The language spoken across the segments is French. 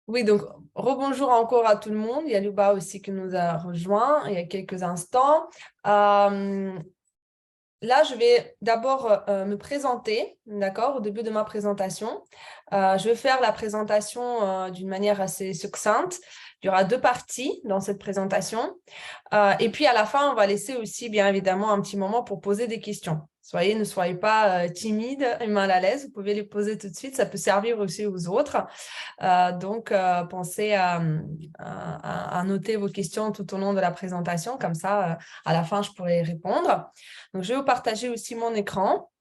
Oui, donc rebonjour encore à tout le monde. Il y a Luba aussi qui nous a rejoint il y a quelques instants. Euh, Là, je vais d'abord me présenter, d'accord, au début de ma présentation. Je vais faire la présentation d'une manière assez succincte. Il y aura deux parties dans cette présentation. Et puis, à la fin, on va laisser aussi, bien évidemment, un petit moment pour poser des questions. Ne soyez pas timide et mal à l'aise. Vous pouvez les poser tout de suite. Ça peut servir aussi aux autres. Donc, pensez à noter vos questions tout au long de la présentation. Comme ça, à la fin, je pourrai répondre. Donc, je vais vous partager aussi mon écran.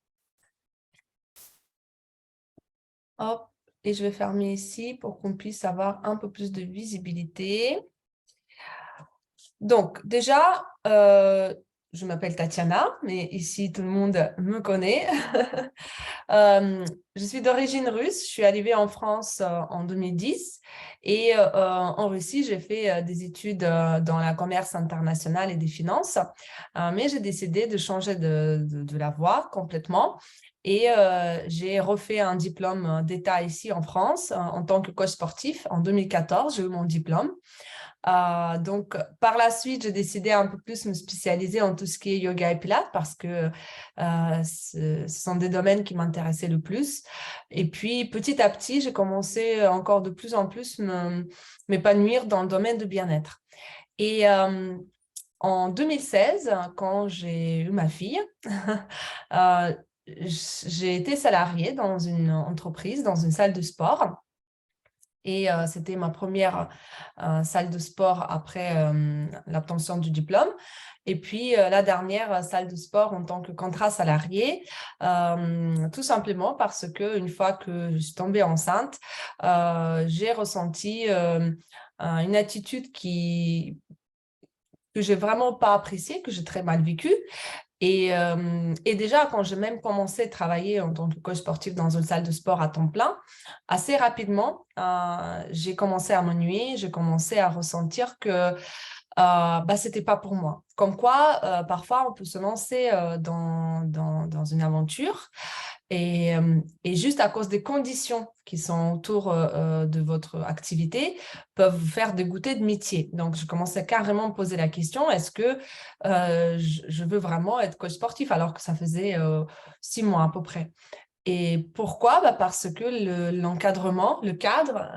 Hop, et je vais fermer ici pour qu'on puisse avoir un peu plus de visibilité. Donc, déjà, je m'appelle Tatiana, mais ici, tout le monde me connaît. Je suis d'origine russe. Je suis arrivée en France en 2010 et en Russie, j'ai fait des études dans la commerce international et des finances, mais j'ai décidé de changer de la voie complètement. Et j'ai refait un diplôme d'État ici en France en tant que coach sportif. En 2014, j'ai eu mon diplôme. Donc, par la suite, j'ai décidé un peu plus me spécialiser en tout ce qui est yoga et pilates parce que ce sont des domaines qui m'intéressaient le plus. Et puis, petit à petit, j'ai commencé encore de plus en plus m'épanouir dans le domaine de bien-être. Et en 2016, quand j'ai eu ma fille, euh, j'ai été salariée dans une entreprise, dans une salle de sport. Et c'était ma première salle de sport après l'obtention du diplôme. Et puis, la dernière salle de sport en tant que contrat salarié, tout simplement parce qu'une fois que je suis tombée enceinte, j'ai ressenti une attitude que j'ai vraiment pas appréciée, que j'ai très mal vécue. Et déjà, quand j'ai même commencé à travailler en tant que coach sportif dans une salle de sport à temps plein, assez rapidement, j'ai commencé à m'ennuyer, j'ai commencé à ressentir que c'était pas pour moi. Comme quoi, parfois, on peut se lancer dans une aventure et juste à cause des conditions qui sont autour de votre activité, peuvent vous faire dégoûter de métier. Donc, je commençais carrément à me poser la question, est-ce que je veux vraiment être coach sportif alors que ça faisait 6 mois à peu près. Et pourquoi? Parce que l'encadrement, le cadre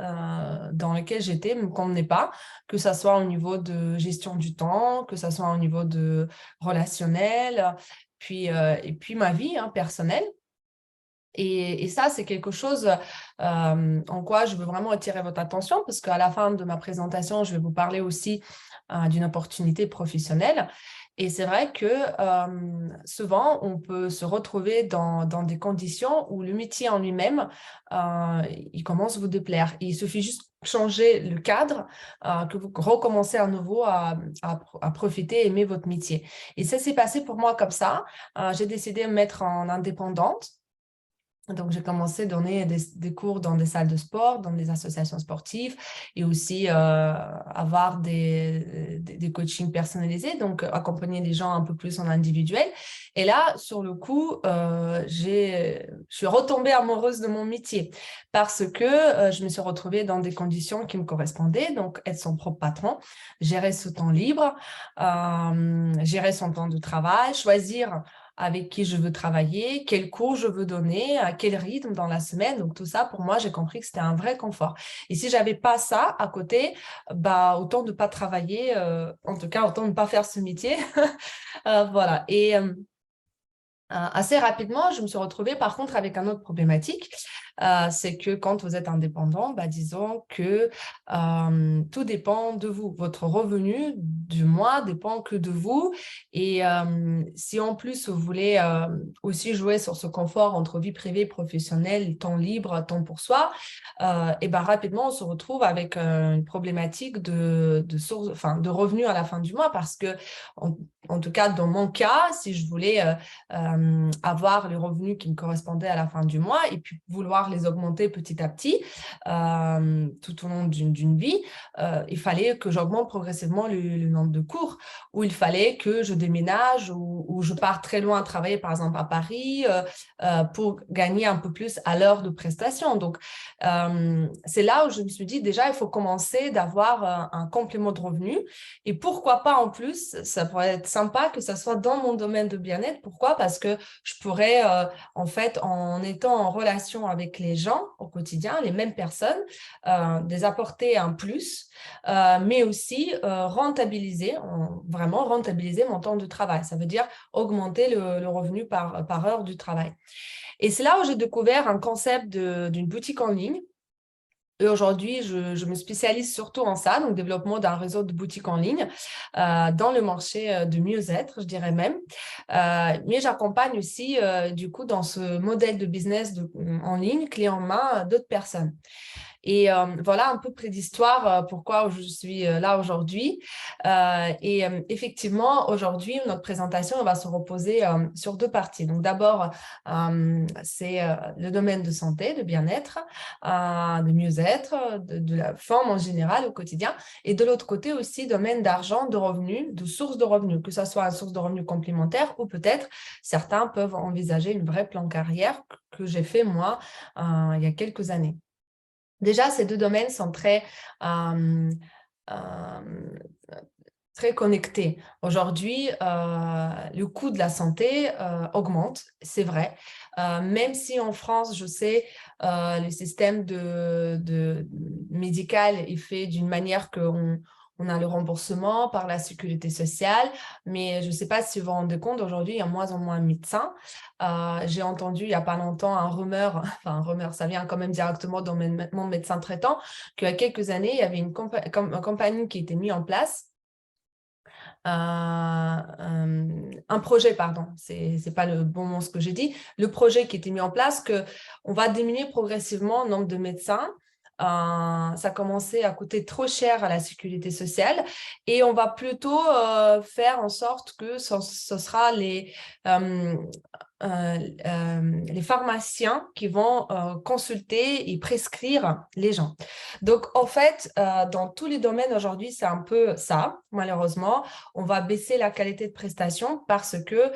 dans lequel j'étais ne me convenait pas, que ce soit au niveau de gestion du temps, que ce soit au niveau de relationnel, et puis ma vie personnelle. Et ça, c'est quelque chose en quoi je veux vraiment attirer votre attention, parce qu'à la fin de ma présentation, je vais vous parler aussi d'une opportunité professionnelle. Et c'est vrai que souvent, on peut se retrouver dans des conditions où le métier en lui-même, il commence à vous déplaire. Il suffit juste changer le cadre, que vous recommencez à nouveau à profiter, aimer votre métier. Et ça s'est passé pour moi comme ça. J'ai décidé de me mettre en indépendante. Donc, j'ai commencé à donner des cours dans des salles de sport, dans des associations sportives et aussi avoir des coachings personnalisés, donc accompagner les gens un peu plus en individuel. Et là, sur le coup, je suis retombée amoureuse de mon métier parce que je me suis retrouvée dans des conditions qui me correspondaient, donc être son propre patron, gérer ce temps libre, gérer son temps de travail, choisir avec qui je veux travailler, quels cours je veux donner, à quel rythme dans la semaine. Donc, tout ça, pour moi, j'ai compris que c'était un vrai confort. Et si j'avais pas ça à côté, autant de pas travailler, en tout cas, autant de pas faire ce métier. Voilà. Et assez rapidement, je me suis retrouvée par contre avec une autre problématique. C'est que quand vous êtes indépendant, disons que tout dépend de vous. Votre revenu du mois dépend que de vous. Et si en plus vous voulez aussi jouer sur ce confort entre vie privée, professionnelle, temps libre, temps pour soi, et rapidement on se retrouve avec une problématique source, enfin, de revenus à la fin du mois parce que, en tout cas dans mon cas, si je voulais avoir les revenus qui me correspondaient à la fin du mois et puis vouloir pouvoir les augmenter petit à petit tout au long d'une vie, il fallait que j'augmente progressivement le nombre de cours, ou il fallait que je déménage ou je pars très loin travailler, par exemple à Paris, pour gagner un peu plus à l'heure de prestation. Donc, c'est là où je me suis dit, déjà, il faut commencer d'avoir un complément de revenu. Et pourquoi pas en plus, ça pourrait être sympa que ça soit dans mon domaine de bien-être. Pourquoi? Parce que je pourrais, en fait, en étant en relation avec les gens au quotidien, les mêmes personnes, les apporter un plus, mais aussi vraiment rentabiliser mon temps de travail. Ça veut dire augmenter le revenu par heure du travail. Et c'est là où j'ai découvert un concept d'une boutique en ligne. Et aujourd'hui, je me spécialise surtout en ça, donc développement d'un réseau de boutiques en ligne dans le marché de mieux-être, je dirais même. Mais j'accompagne aussi, du coup, dans ce modèle de business en ligne, clé en main, d'autres personnes. Et voilà un peu près d'histoire, pourquoi je suis là aujourd'hui. Effectivement, aujourd'hui, notre présentation va se reposer sur deux parties. Donc d'abord, c'est le domaine de santé, de bien-être, de mieux-être, de la forme en général au quotidien. Et de l'autre côté aussi, domaine d'argent, de revenus, de source de revenus, que ce soit une source de revenus complémentaire ou peut-être certains peuvent envisager une vraie plan carrière que j'ai fait moi il y a quelques années. Déjà, ces deux domaines sont euh, très connectés. Aujourd'hui, le coût de la santé augmente, c'est vrai. Même si en France, je sais, le système médical est fait d'une manière qu'on on a le remboursement par la sécurité sociale, mais je ne sais pas si vous vous rendez compte, aujourd'hui, il y a moins en moins de médecins. J'ai entendu il n'y a pas longtemps un rumeur, enfin un rumeur, ça vient quand même directement dans mon médecin traitant, qu'il y a quelques années, il y avait une compagnie qui était mise en place, un projet, pardon, c'est pas le bon mot ce que j'ai dit, le projet qui était mis en place, qu'on va diminuer progressivement le nombre de médecins. Ça commençait à coûter trop cher à la sécurité sociale et on va plutôt faire en sorte que ce sera les pharmaciens qui vont consulter et prescrire les gens. Donc, en fait, dans tous les domaines aujourd'hui, c'est un peu ça, malheureusement. On va baisser la qualité de prestation parce que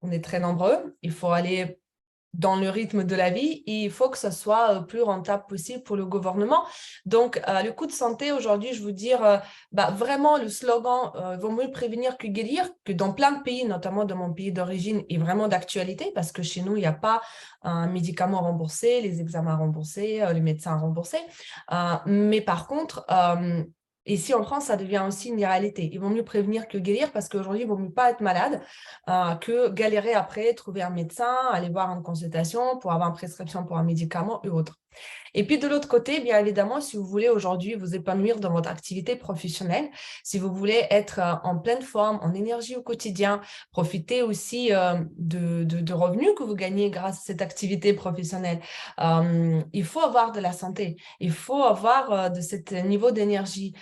on est très nombreux. Il faut aller dans le rythme de la vie et il faut que ce soit le plus rentable possible pour le gouvernement. Donc, le coût de santé aujourd'hui, je veux dire, vraiment le slogan « vaut mieux prévenir que guérir », que dans plein de pays, notamment dans mon pays d'origine, est vraiment d'actualité parce que chez nous, il n'y a pas un médicament remboursé, les examens remboursés, les médecins remboursés. Mais par contre, ici en France, ça devient aussi une réalité. Il vaut mieux prévenir que guérir parce qu'aujourd'hui, il vaut mieux pas être malade que galérer après, trouver un médecin, aller voir une consultation pour avoir une prescription pour un médicament et autres. Et puis de l'autre côté, bien évidemment, si vous voulez aujourd'hui vous épanouir dans votre activité professionnelle, si vous voulez être en pleine forme, en énergie au quotidien, profiter aussi de revenus que vous gagnez grâce à cette activité professionnelle, il faut avoir de la santé, il faut avoir de ce niveau d'énergie.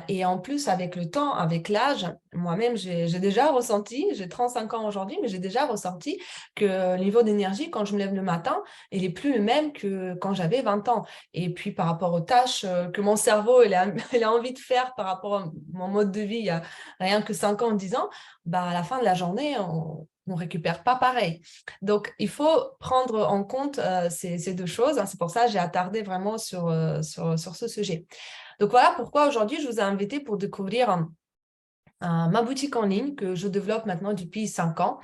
Et en plus, avec le temps, avec l'âge, moi-même, j'ai déjà ressenti, j'ai 35 ans aujourd'hui, mais j'ai déjà ressenti que le niveau d'énergie, quand je me lève le matin, il n'est plus le même que quand j'avais 20 ans. Et puis, par rapport aux tâches que mon cerveau il a envie de faire par rapport à mon mode de vie il y a rien que 5 ans, 10 ans, à la fin de la journée, on ne récupère pas pareil. Donc, il faut prendre en compte ces deux choses. C'est pour ça que j'ai attardé vraiment sur ce sujet. Donc, voilà pourquoi aujourd'hui, je vous ai invité pour découvrir ma boutique en ligne que je développe maintenant depuis 5 ans.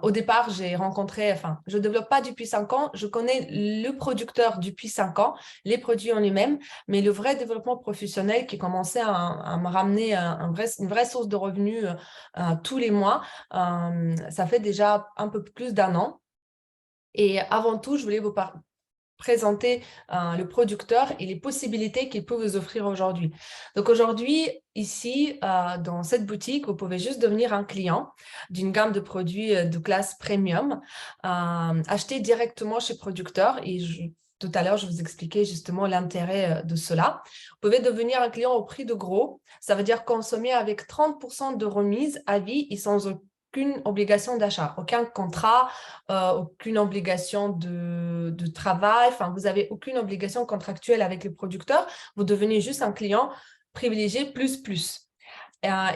Au départ, je ne développe pas depuis 5 ans, je connais le producteur depuis 5 ans, les produits en lui-même, mais le vrai développement professionnel qui commençait à me ramener une vraie source de revenus tous les mois, ça fait déjà un peu plus d'un an. Et avant tout, je voulais vous présenter le producteur et les possibilités qu'il peut vous offrir aujourd'hui. Donc aujourd'hui, ici, dans cette boutique, vous pouvez juste devenir un client d'une gamme de produits de classe premium, acheter directement chez producteur et tout à l'heure, je vous expliquais justement l'intérêt de cela. Vous pouvez devenir un client au prix de gros. Ça veut dire consommer avec 30% de remise à vie et sans aucune obligation d'achat, aucun contrat, aucune obligation de travail. Enfin, vous n'avez aucune obligation contractuelle avec le producteur. Vous devenez juste un client privilégié plus.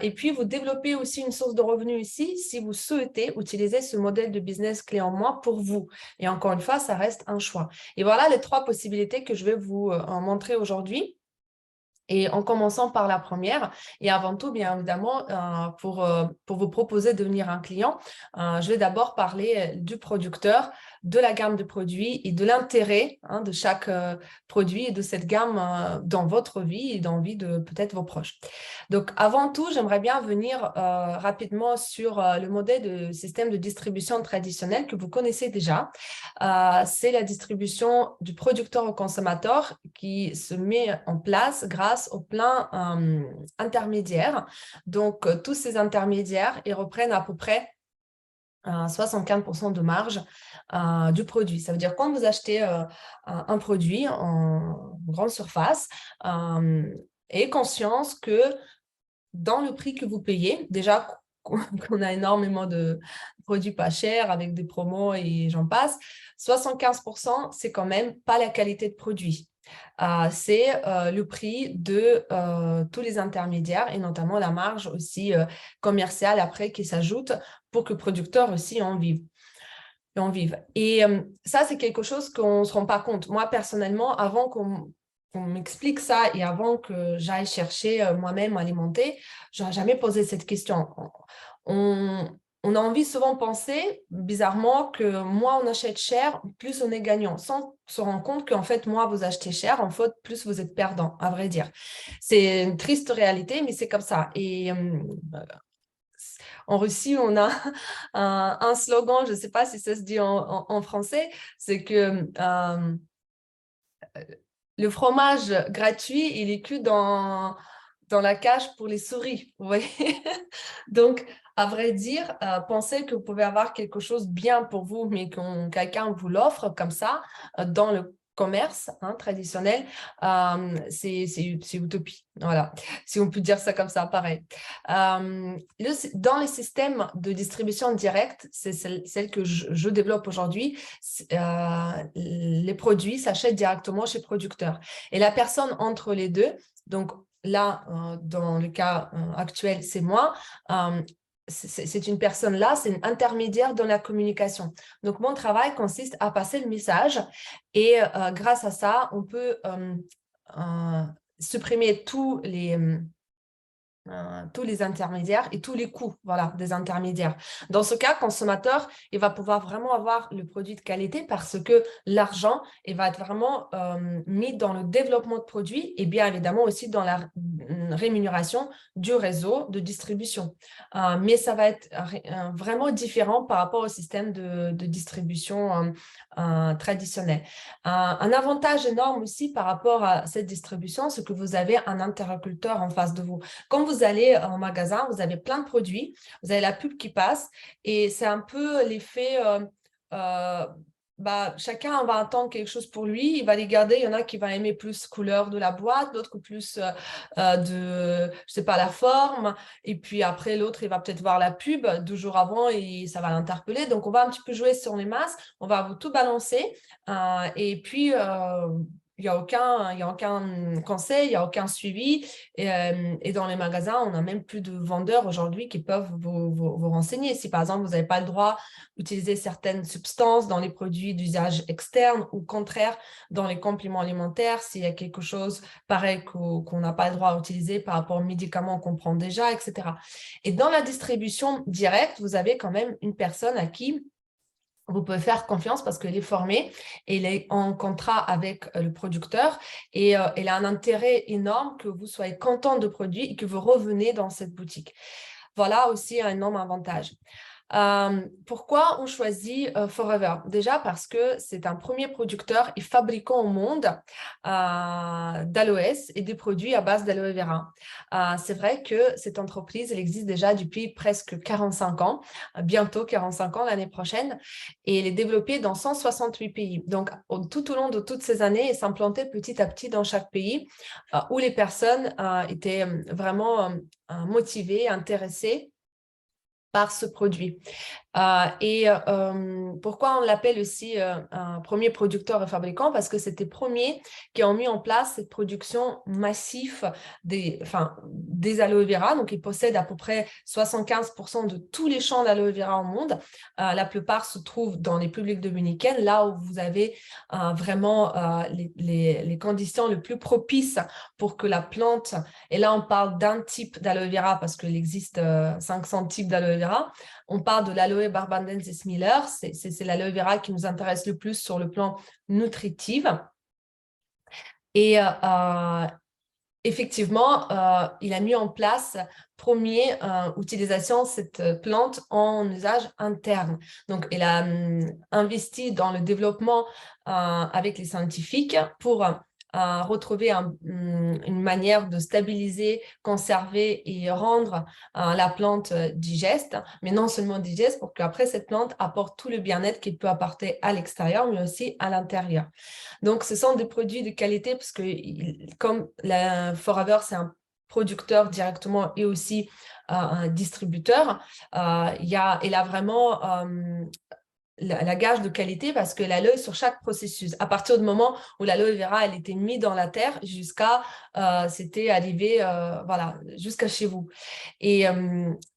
Et puis, vous développez aussi une source de revenus ici si vous souhaitez utiliser ce modèle de business clé en main pour vous. Et encore une fois, ça reste un choix. Et voilà les 3 possibilités que je vais vous montrer aujourd'hui. Et en commençant par la première, et avant tout, bien évidemment, pour vous proposer de devenir un client, je vais d'abord parler du producteur, de la gamme de produits et de l'intérêt de chaque produit et de cette gamme dans votre vie et dans la vie de peut-être vos proches. Donc, avant tout, j'aimerais bien venir rapidement sur le modèle de système de distribution traditionnel que vous connaissez déjà. C'est la distribution du producteur au consommateur qui se met en place grâce au plein intermédiaire. Donc, tous ces intermédiaires, ils reprennent à peu près 75% de marge du produit. Ça veut dire quand vous achetez un produit en grande surface, ayez conscience que dans le prix que vous payez, déjà qu'on a énormément de produits pas chers avec des promos et j'en passe, 75%, c'est quand même pas la qualité de produit. C'est le prix de tous les intermédiaires et notamment la marge aussi commerciale après qui s'ajoute pour que le producteur aussi en vive. Et ça, c'est quelque chose qu'on ne se rend pas compte. Moi, personnellement, avant qu'on m'explique ça et avant que j'aille chercher moi-même à alimenter, je n'aurais jamais posé cette question. On a envie souvent de penser, bizarrement, que moins on achète cher, plus on est gagnant, sans se rendre compte qu'en fait, moins vous achetez cher, en fait, plus vous êtes perdant, à vrai dire. C'est une triste réalité, mais c'est comme ça. Et en Russie, on a un slogan, je ne sais pas si ça se dit en français, c'est que le fromage gratuit, il est que dans la cage pour les souris. Vous voyez. Donc, à vrai dire, pensez que vous pouvez avoir quelque chose bien pour vous, mais que quelqu'un vous l'offre comme ça, dans le commerce traditionnel, c'est utopie. Voilà, si on peut dire ça comme ça, pareil. Dans les systèmes de distribution directe, c'est celle que je développe aujourd'hui, les produits s'achètent directement chez le producteur. Et la personne entre les deux, donc là, dans le cas actuel, c'est moi, c'est une personne là, c'est une intermédiaire dans la communication. Donc, mon travail consiste à passer le message et grâce à ça, on peut supprimer tous les intermédiaires et tous les coûts des intermédiaires. Dans ce cas, consommateur, il va pouvoir vraiment avoir le produit de qualité parce que l'argent va être vraiment mis dans le développement de produits et bien évidemment aussi dans la rémunération du réseau de distribution. Mais ça va être vraiment différent par rapport au système de distribution traditionnel. Un avantage énorme aussi par rapport à cette distribution, c'est que vous avez un interlocuteur en face de vous. Quand vous allez en magasin, vous avez plein de produits, vous avez la pub qui passe et c'est un peu l'effet, chacun va attendre quelque chose pour lui, il va les garder, il y en a qui vont aimer plus couleur de la boîte, d'autres plus je sais pas, la forme, et puis après l'autre, il va peut-être voir la pub 2 jours avant et ça va l'interpeller. Donc, on va un petit peu jouer sur les masses, on va vous tout balancer et puis il n'y a aucun conseil, il n'y a aucun suivi. Et dans les magasins, on n'a même plus de vendeurs aujourd'hui qui peuvent vous renseigner. Si par exemple, vous n'avez pas le droit d'utiliser certaines substances dans les produits d'usage externe ou au contraire dans les compléments alimentaires, s'il y a quelque chose pareil qu'on n'a pas le droit d'utiliser par rapport aux médicaments qu'on prend déjà, etc. Et dans la distribution directe, vous avez quand même une personne à qui vous pouvez faire confiance parce qu'elle est formée, elle est en contrat avec le producteur et elle a un intérêt énorme que vous soyez content de produit et que vous revenez dans cette boutique. Voilà aussi un énorme avantage. Pourquoi on choisit Forever? Déjà parce que c'est un premier producteur et fabricant au monde d'aloès et des produits à base d'aloe vera. C'est vrai que cette entreprise, elle existe déjà depuis presque 45 ans, bientôt 45 ans l'année prochaine, et elle est développée dans 168 pays. Donc, tout au long de toutes ces années, elle s'implantait petit à petit dans chaque pays où les personnes étaient vraiment motivées, intéressées par ce produit. Pourquoi on l'appelle aussi un premier producteur et fabricant? Parce que c'était les premiers qui ont mis en place cette production massive des aloe vera. Donc, ils possèdent à peu près 75% de tous les champs d'aloe vera au monde. La plupart se trouvent dans les publics dominicaines, là où vous avez vraiment les conditions les plus propices pour que la plante, et là on parle d'un type d'aloe vera parce qu'il existe 500 types d'aloe vera. On parle de l'aloe barbadensis Miller, c'est l'aloe vera qui nous intéresse le plus sur le plan nutritif. Et effectivement, il a mis en place première utilisation de cette plante en usage interne. Donc, il a investi dans le développement avec les scientifiques pour retrouver une manière de stabiliser, conserver et rendre la plante digeste, mais non seulement digeste, pour qu'après cette plante apporte tout le bien-être qu'il peut apporter à l'extérieur, mais aussi à l'intérieur. Donc, ce sont des produits de qualité parce que comme la Forever, c'est un producteur directement et aussi un distributeur, il a vraiment la gage de qualité parce qu'elle a l'œil sur chaque processus. À partir du moment où l'aloe vera elle était mise dans la terre jusqu'à c'était arrivé voilà, jusqu'à chez vous. Et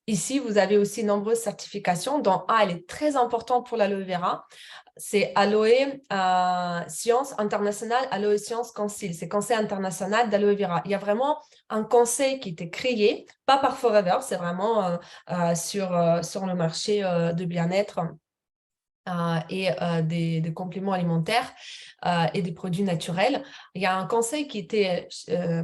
ici, vous avez aussi nombreuses certifications dont elle est très importante pour l'aloe vera. C'est Aloe Science International, Aloe Science Council. C'est Conseil international d'aloe vera. Il y a vraiment un conseil qui était créé, pas par Forever, c'est vraiment sur le marché de bien-être et des compléments alimentaires et des produits naturels. Il y a un conseil qui était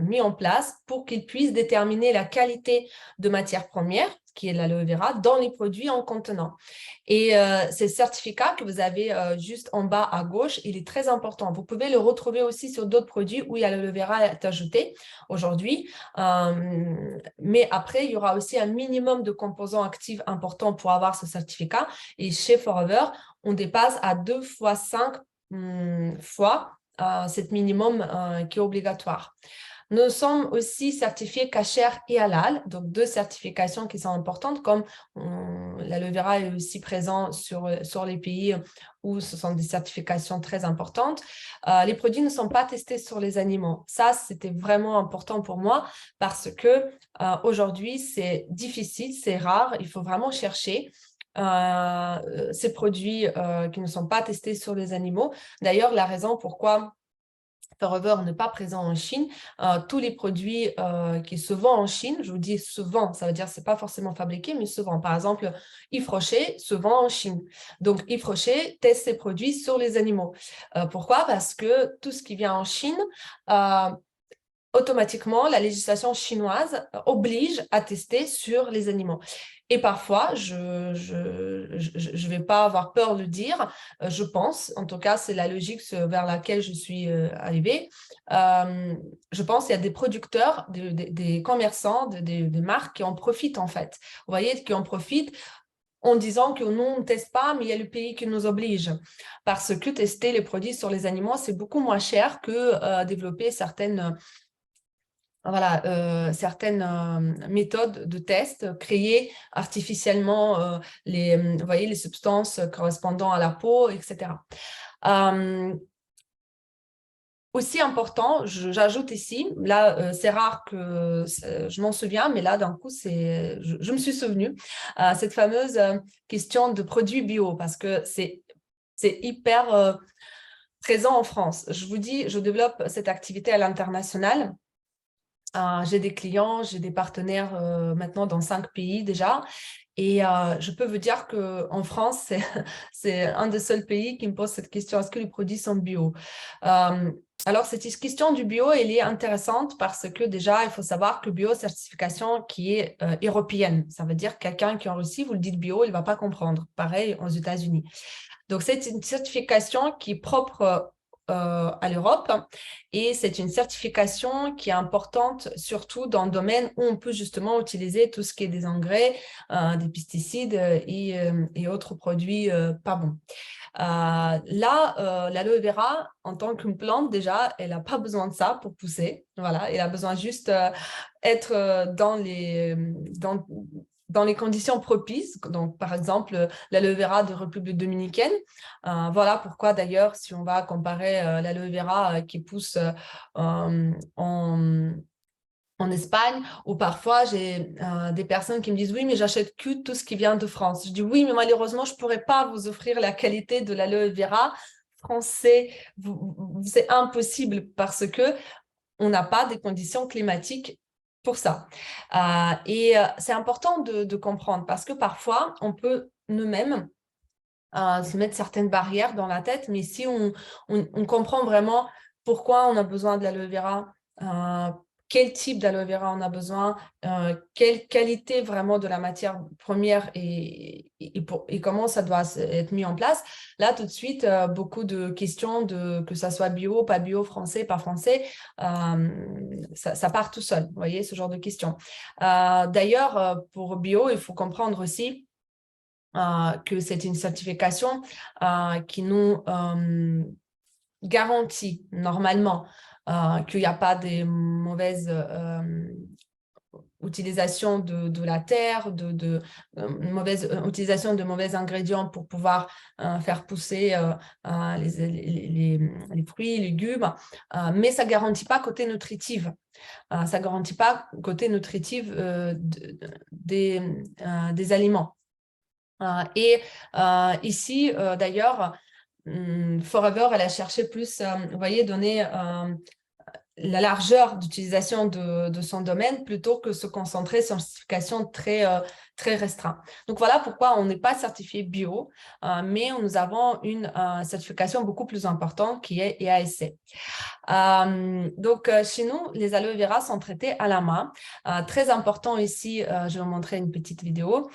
mis en place pour qu'il puisse déterminer la qualité de matière première, qui est l'aloe vera, dans les produits en contenant. Et ce certificat que vous avez juste en bas à gauche, il est très important. Vous pouvez le retrouver aussi sur d'autres produits où il y a l'aloe vera est ajouté aujourd'hui. Mais après, il y aura aussi un minimum de composants actifs importants pour avoir ce certificat. Et chez Forever, on dépasse à 2 fois 5 fois cet minimum qui est obligatoire. Nous sommes aussi certifiés Kasher et Halal, donc 2 certifications qui sont importantes, comme l'aloe vera est aussi présent sur les pays où ce sont des certifications très importantes. Les produits ne sont pas testés sur les animaux. Ça, c'était vraiment important pour moi parce que aujourd'hui, c'est difficile, c'est rare, il faut vraiment chercher ces produits qui ne sont pas testés sur les animaux. D'ailleurs, la raison pourquoi Forever n'est pas présent en Chine, tous les produits qui se vendent en Chine, je vous dis se vendent, ça veut dire que ce n'est pas forcément fabriqué, mais se vendent. Par exemple, Yves Rocher se vend en Chine. Donc, Yves Rocher teste ses produits sur les animaux. Pourquoi? Parce que tout ce qui vient en Chine, automatiquement, la législation chinoise oblige à tester sur les animaux. Et parfois, je ne vais pas avoir peur de le dire, je pense, en tout cas, c'est la logique vers laquelle je suis arrivée. Je pense qu'il y a des producteurs, des commerçants, des marques qui en profitent en fait. Vous voyez, qui en profitent en disant que nous, on ne teste pas, mais il y a le pays qui nous oblige. Parce que tester les produits sur les animaux, c'est beaucoup moins cher que développer certaines méthodes de test, créer artificiellement vous voyez, les substances correspondant à la peau, etc. Aussi important, j'ajoute ici, là, c'est rare que je m'en souviens, mais là, d'un coup, je me suis souvenue, cette fameuse question de produits bio, parce que c'est hyper présent en France. Je vous dis, je développe cette activité à l'international. J'ai des clients, j'ai des partenaires maintenant dans 5 pays déjà. Et je peux vous dire qu'en France, c'est un des seuls pays qui me pose cette question, est-ce que les produits sont bio? Alors, cette question du bio, elle est intéressante parce que déjà, il faut savoir que bio-certification qui est européenne, ça veut dire quelqu'un qui est en Russie, vous le dites bio, il ne va pas comprendre. Pareil aux États-Unis. Donc, c'est une certification qui est propre à l'Europe et c'est une certification qui est importante surtout dans le domaine où on peut justement utiliser tout ce qui est des engrais, des pesticides et autres produits pas bons. L'aloe vera, en tant qu'une plante, déjà, elle n'a pas besoin de ça pour pousser. Voilà, elle a besoin juste être dans les conditions propices, donc par exemple l'aloe vera de République dominicaine. Voilà pourquoi d'ailleurs, si on va comparer l'aloe vera qui pousse en Espagne, ou parfois j'ai des personnes qui me disent oui, mais j'achète que tout ce qui vient de France. Je dis oui, mais malheureusement, je ne pourrais pas vous offrir la qualité de l'aloe vera français. C'est impossible parce que on n'a pas des conditions climatiques pour ça. C'est important de comprendre parce que parfois, on peut nous-mêmes se mettre certaines barrières dans la tête, mais si on comprend vraiment pourquoi on a besoin de l'aloe vera, quel type d'aloe vera on a besoin, quelle qualité vraiment de la matière première et comment ça doit être mis en place. Là, tout de suite, beaucoup de questions que ça soit bio, pas bio, français, pas français, ça part tout seul, vous voyez, ce genre de questions. D'ailleurs, pour bio, il faut comprendre aussi que c'est une certification qui nous garantit normalement qu'il n'y a pas de mauvaise utilisation de la terre, mauvaise utilisation de mauvais ingrédients pour pouvoir faire pousser les fruits, légumes, mais ça ne garantit pas côté nutritif. Ça ne garantit pas côté nutritif des aliments. Ici, d'ailleurs, Forever, elle a cherché plus, vous voyez, donner la largeur d'utilisation de son domaine plutôt que se concentrer sur une certification très restreinte. Donc, voilà pourquoi on n'est pas certifié bio, mais nous avons une certification beaucoup plus importante qui est EASC. Donc, chez nous, les aloe vera sont traités à la main. Très important ici, je vais vous montrer une petite vidéo.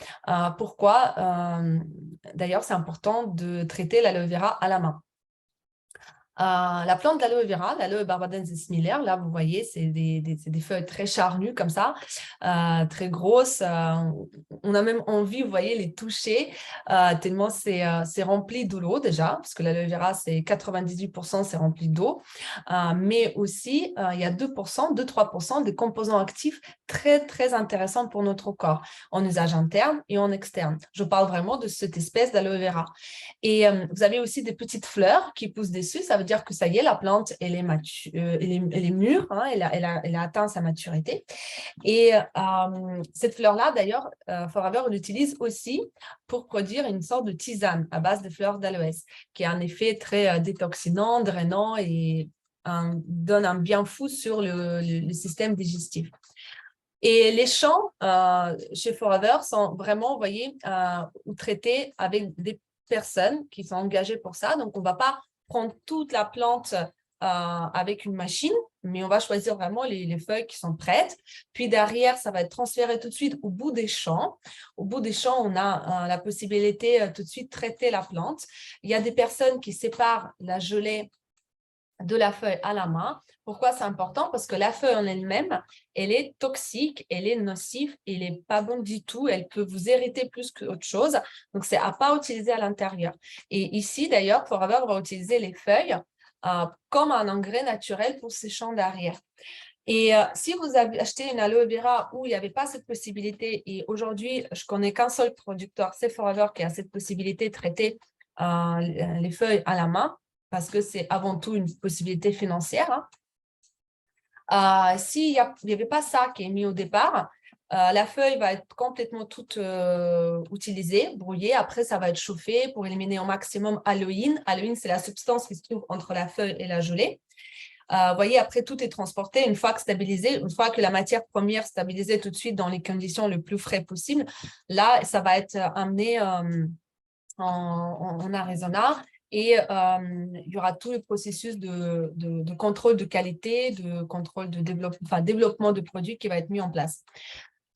Pourquoi, d'ailleurs, c'est important de traiter l'aloe vera à la main. La plante d'aloe vera, l'aloe barbadense similaire, là, vous voyez, c'est des feuilles très charnues comme ça, très grosses. On a même envie, vous voyez, les toucher, tellement c'est rempli de l'eau déjà, parce que l'aloe vera, c'est 98%, c'est rempli d'eau. Mais aussi, il y a 2-3% des composants actifs très, très intéressants pour notre corps, en usage interne et en externe. Je parle vraiment de cette espèce d'aloe vera. Et vous avez aussi des petites fleurs qui poussent dessus. Ça veut dire que ça y est, la plante, elle est mûre, hein, elle a atteint sa maturité. Et cette fleur-là, d'ailleurs, Forever l'utilise aussi pour produire une sorte de tisane à base de fleurs d'aloès, qui a un effet très détoxinant, drainant et donne un bien fou sur le système digestif. Et les champs chez Forever sont vraiment, vous voyez, traités avec des personnes qui sont engagées pour ça. Donc, on ne va pas prendre toute la plante avec une machine, mais on va choisir vraiment les feuilles qui sont prêtes. Puis derrière, ça va être transféré tout de suite au bout des champs. Au bout des champs, on a la possibilité tout de suite de traiter la plante. Il y a des personnes qui séparent la gelée de la feuille à la main. Pourquoi c'est important? Parce que la feuille en elle-même, elle est toxique, elle est nocive, elle n'est pas bonne du tout, elle peut vous irriter plus qu'autre chose. Donc, c'est à ne pas utiliser à l'intérieur. Et ici, d'ailleurs, Forever va utiliser les feuilles comme un engrais naturel pour ses champs d'arrière. Et si vous avez acheté une aloe vera où il n'y avait pas cette possibilité, et aujourd'hui, je connais qu'un seul producteur, c'est Forever, qui a cette possibilité de traiter les feuilles à la main, parce que c'est avant tout une possibilité financière. Hein. S'il n'y avait pas ça qui est mis au départ, la feuille va être complètement toute utilisée, brouillée. Après, ça va être chauffé pour éliminer au maximum l'aloïne. L'aloïne, c'est la substance qui se trouve entre la feuille et la gelée. Vous voyez, après, tout est transporté une fois que stabilisé, une fois que la matière première stabilisée tout de suite dans les conditions les plus frais possibles. Là, ça va être amené en Arizona. Et il y aura tout le processus de contrôle de qualité, de contrôle de développement de produits qui va être mis en place.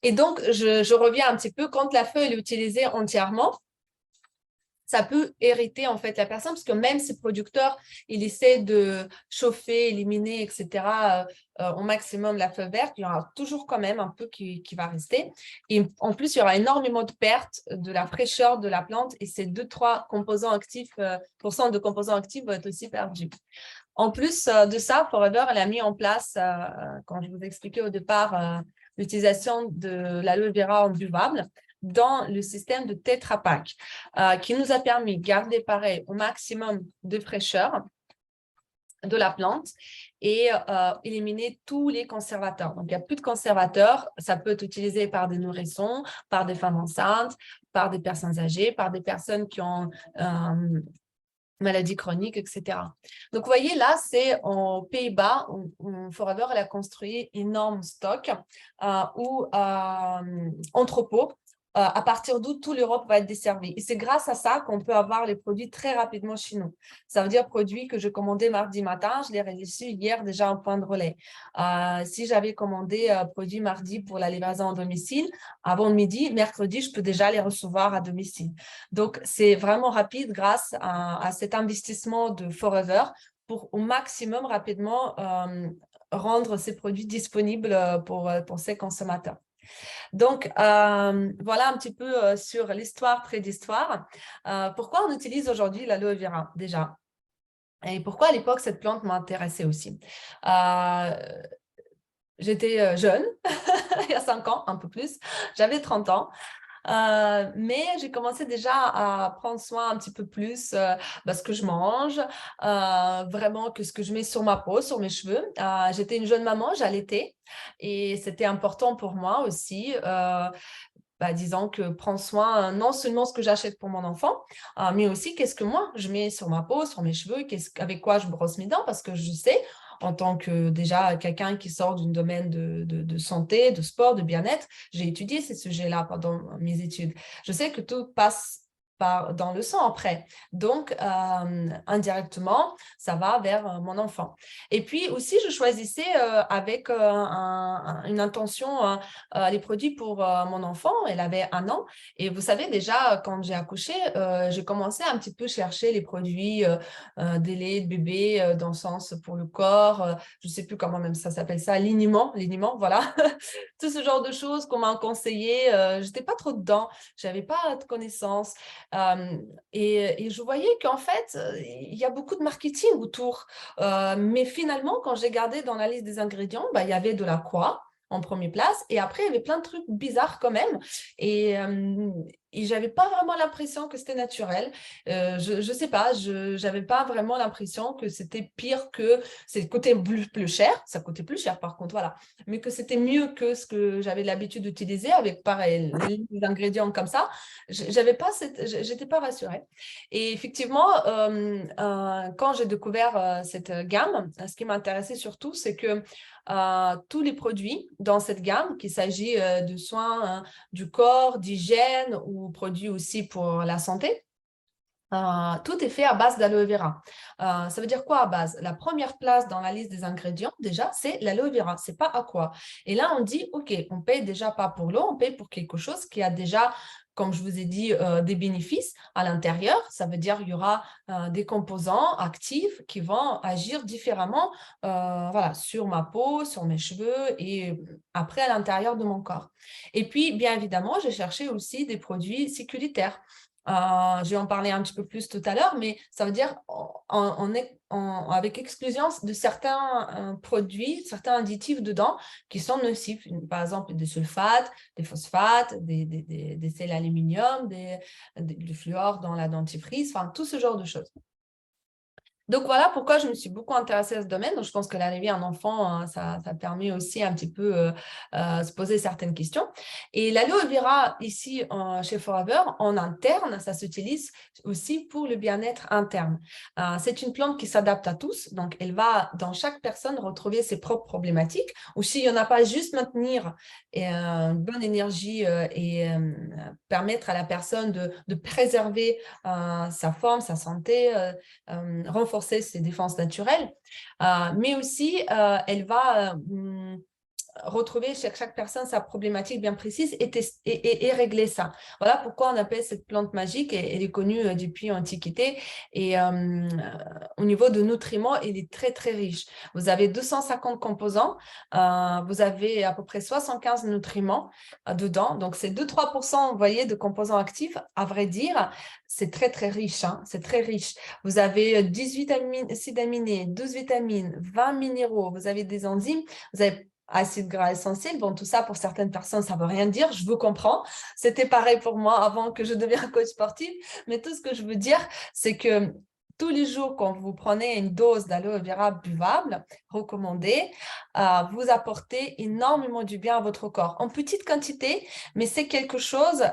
Et donc, je reviens un petit peu, quand la feuille est utilisée entièrement, ça peut irriter en fait la personne, parce que même si le producteur, il essaie de chauffer, éliminer, etc., au maximum la feuille verte, il y aura toujours quand même un peu qui va rester. Et en plus, il y aura énormément de pertes de la fraîcheur de la plante, et ces 2-3 composants actifs, % de composants actifs vont être aussi perdus. En plus de ça, Forever, elle a mis en place, quand je vous expliquais au départ, l'utilisation de l'aloe vera en buvable. dans le système de Tetra Pak, qui nous a permis de garder pareil au maximum de fraîcheur de la plante et éliminer tous les conservateurs. Donc, il n'y a plus de conservateurs. Ça peut être utilisé par des nourrissons, par des femmes enceintes, par des personnes âgées, par des personnes qui ont maladies chroniques, etc. Donc, vous voyez, là, c'est aux Pays-Bas où Forever elle a construit un énorme stock ou entrepôt à partir d'où toute l'Europe va être desservie. Et c'est grâce à ça qu'on peut avoir les produits très rapidement chez nous. Ça veut dire produits que je commandais mardi matin, je les ai reçus hier déjà en point de relais. Si j'avais commandé produits mardi pour la livraison à domicile, avant midi, mercredi, je peux déjà les recevoir à domicile. Donc, c'est vraiment rapide grâce à cet investissement de Forever pour au maximum rapidement rendre ces produits disponibles pour ces consommateurs. Donc, voilà un petit peu sur l'histoire, trait d'histoire. Pourquoi on utilise aujourd'hui l'aloe vera déjà? Et pourquoi à l'époque, cette plante m'intéressait aussi? J'étais jeune, il y a 5 ans, un peu plus. J'avais 30 ans. Mais j'ai commencé déjà à prendre soin un petit peu plus de ce que je mange, vraiment que ce que je mets sur ma peau, sur mes cheveux. J'étais une jeune maman, j'allaitais et c'était important pour moi aussi. Disons que prendre soin non seulement ce que j'achète pour mon enfant, mais aussi qu'est-ce que moi je mets sur ma peau, sur mes cheveux, avec quoi je brosse mes dents, parce que je sais, en tant que déjà quelqu'un qui sort d'un domaine de santé, de sport, de bien-être, j'ai étudié ces sujets-là pendant mes études. Je sais que tout passe dans le sang après. Donc, indirectement, ça va vers mon enfant. Et puis aussi, je choisissais avec une intention les produits pour mon enfant. Elle avait 1 an. Et vous savez, déjà, quand j'ai accouché, j'ai commencé à un petit peu chercher les produits des laits de bébé dans le sens pour le corps. Je ne sais plus comment même ça s'appelle ça, liniment, voilà. Tout ce genre de choses qu'on m'a conseillé. Je n'étais pas trop dedans. Je n'avais pas de connaissances. Et je voyais qu'en fait, il y a beaucoup de marketing autour. Mais finalement, quand j'ai regardé dans la liste des ingrédients, il y avait de la quoi en première place. Et après, il y avait plein de trucs bizarres quand même. Et je n'avais pas vraiment l'impression que c'était naturel. Je ne sais pas, je n'avais pas vraiment l'impression que c'était pire que... C'est coûtait plus cher, ça coûtait plus cher par contre, voilà. Mais que c'était mieux que ce que j'avais l'habitude d'utiliser avec, pareil, les ingrédients comme ça. J'étais pas rassurée. Et effectivement, quand j'ai découvert cette gamme, ce qui m'intéressait surtout, c'est que tous les produits dans cette gamme, qu'il s'agit de soins du corps, d'hygiène ou produits aussi pour la santé, tout est fait à base d'aloe vera. Ça veut dire quoi à base? La première place dans la liste des ingrédients, déjà, c'est l'aloe vera. C'est pas à quoi. Et là, on dit, OK, on paye déjà pas pour l'eau, on paye pour quelque chose qui a déjà, comme je vous ai dit, des bénéfices à l'intérieur. Ça veut dire qu'il y aura des composants actifs qui vont agir différemment voilà, sur ma peau, sur mes cheveux et après à l'intérieur de mon corps. Et puis, bien évidemment, j'ai cherché aussi des produits sécuritaires. Je vais en parler un petit peu plus tout à l'heure, mais ça veut dire avec exclusion de certains produits, certains additifs dedans qui sont nocifs. Par exemple, des sulfates, des phosphates, des sels aluminium, du fluor dans la dentifrice, enfin, tout ce genre de choses. Donc, voilà pourquoi je me suis beaucoup intéressée à ce domaine. Donc, je pense que l'arrivée d'un enfant, ça permet aussi un petit peu se poser certaines questions. Et l'aloe vera, ici, chez Forever, en interne, ça s'utilise aussi pour le bien-être interne. C'est une plante qui s'adapte à tous. Donc, elle va, dans chaque personne, retrouver ses propres problématiques. Ou s'il n'y en a pas, juste maintenir une bonne énergie et permettre à la personne de préserver sa forme, sa santé, renforcer ses défenses naturelles, mais aussi elle va retrouver chez chaque personne sa problématique bien précise et régler ça. Voilà pourquoi on appelle cette plante magique, et elle est connue depuis l'Antiquité, et au niveau de nutriments, elle est très très riche. Vous avez 250 composants, vous avez à peu près 75 nutriments dedans, donc c'est 2-3%, vous voyez, de composants actifs, à vrai dire, c'est très très riche, hein, c'est très riche. Vous avez 18 acides aminés, 12 vitamines, 20 minéraux, vous avez des enzymes, vous avez acides gras essentiels. Bon, tout ça, pour certaines personnes, ça ne veut rien dire. Je vous comprends. C'était pareil pour moi avant que je devienne coach sportif. Mais tout ce que je veux dire, c'est que tous les jours, quand vous prenez une dose d'aloe vera buvable, recommandée, vous apportez énormément du bien à votre corps. En petite quantité, mais c'est quelque chose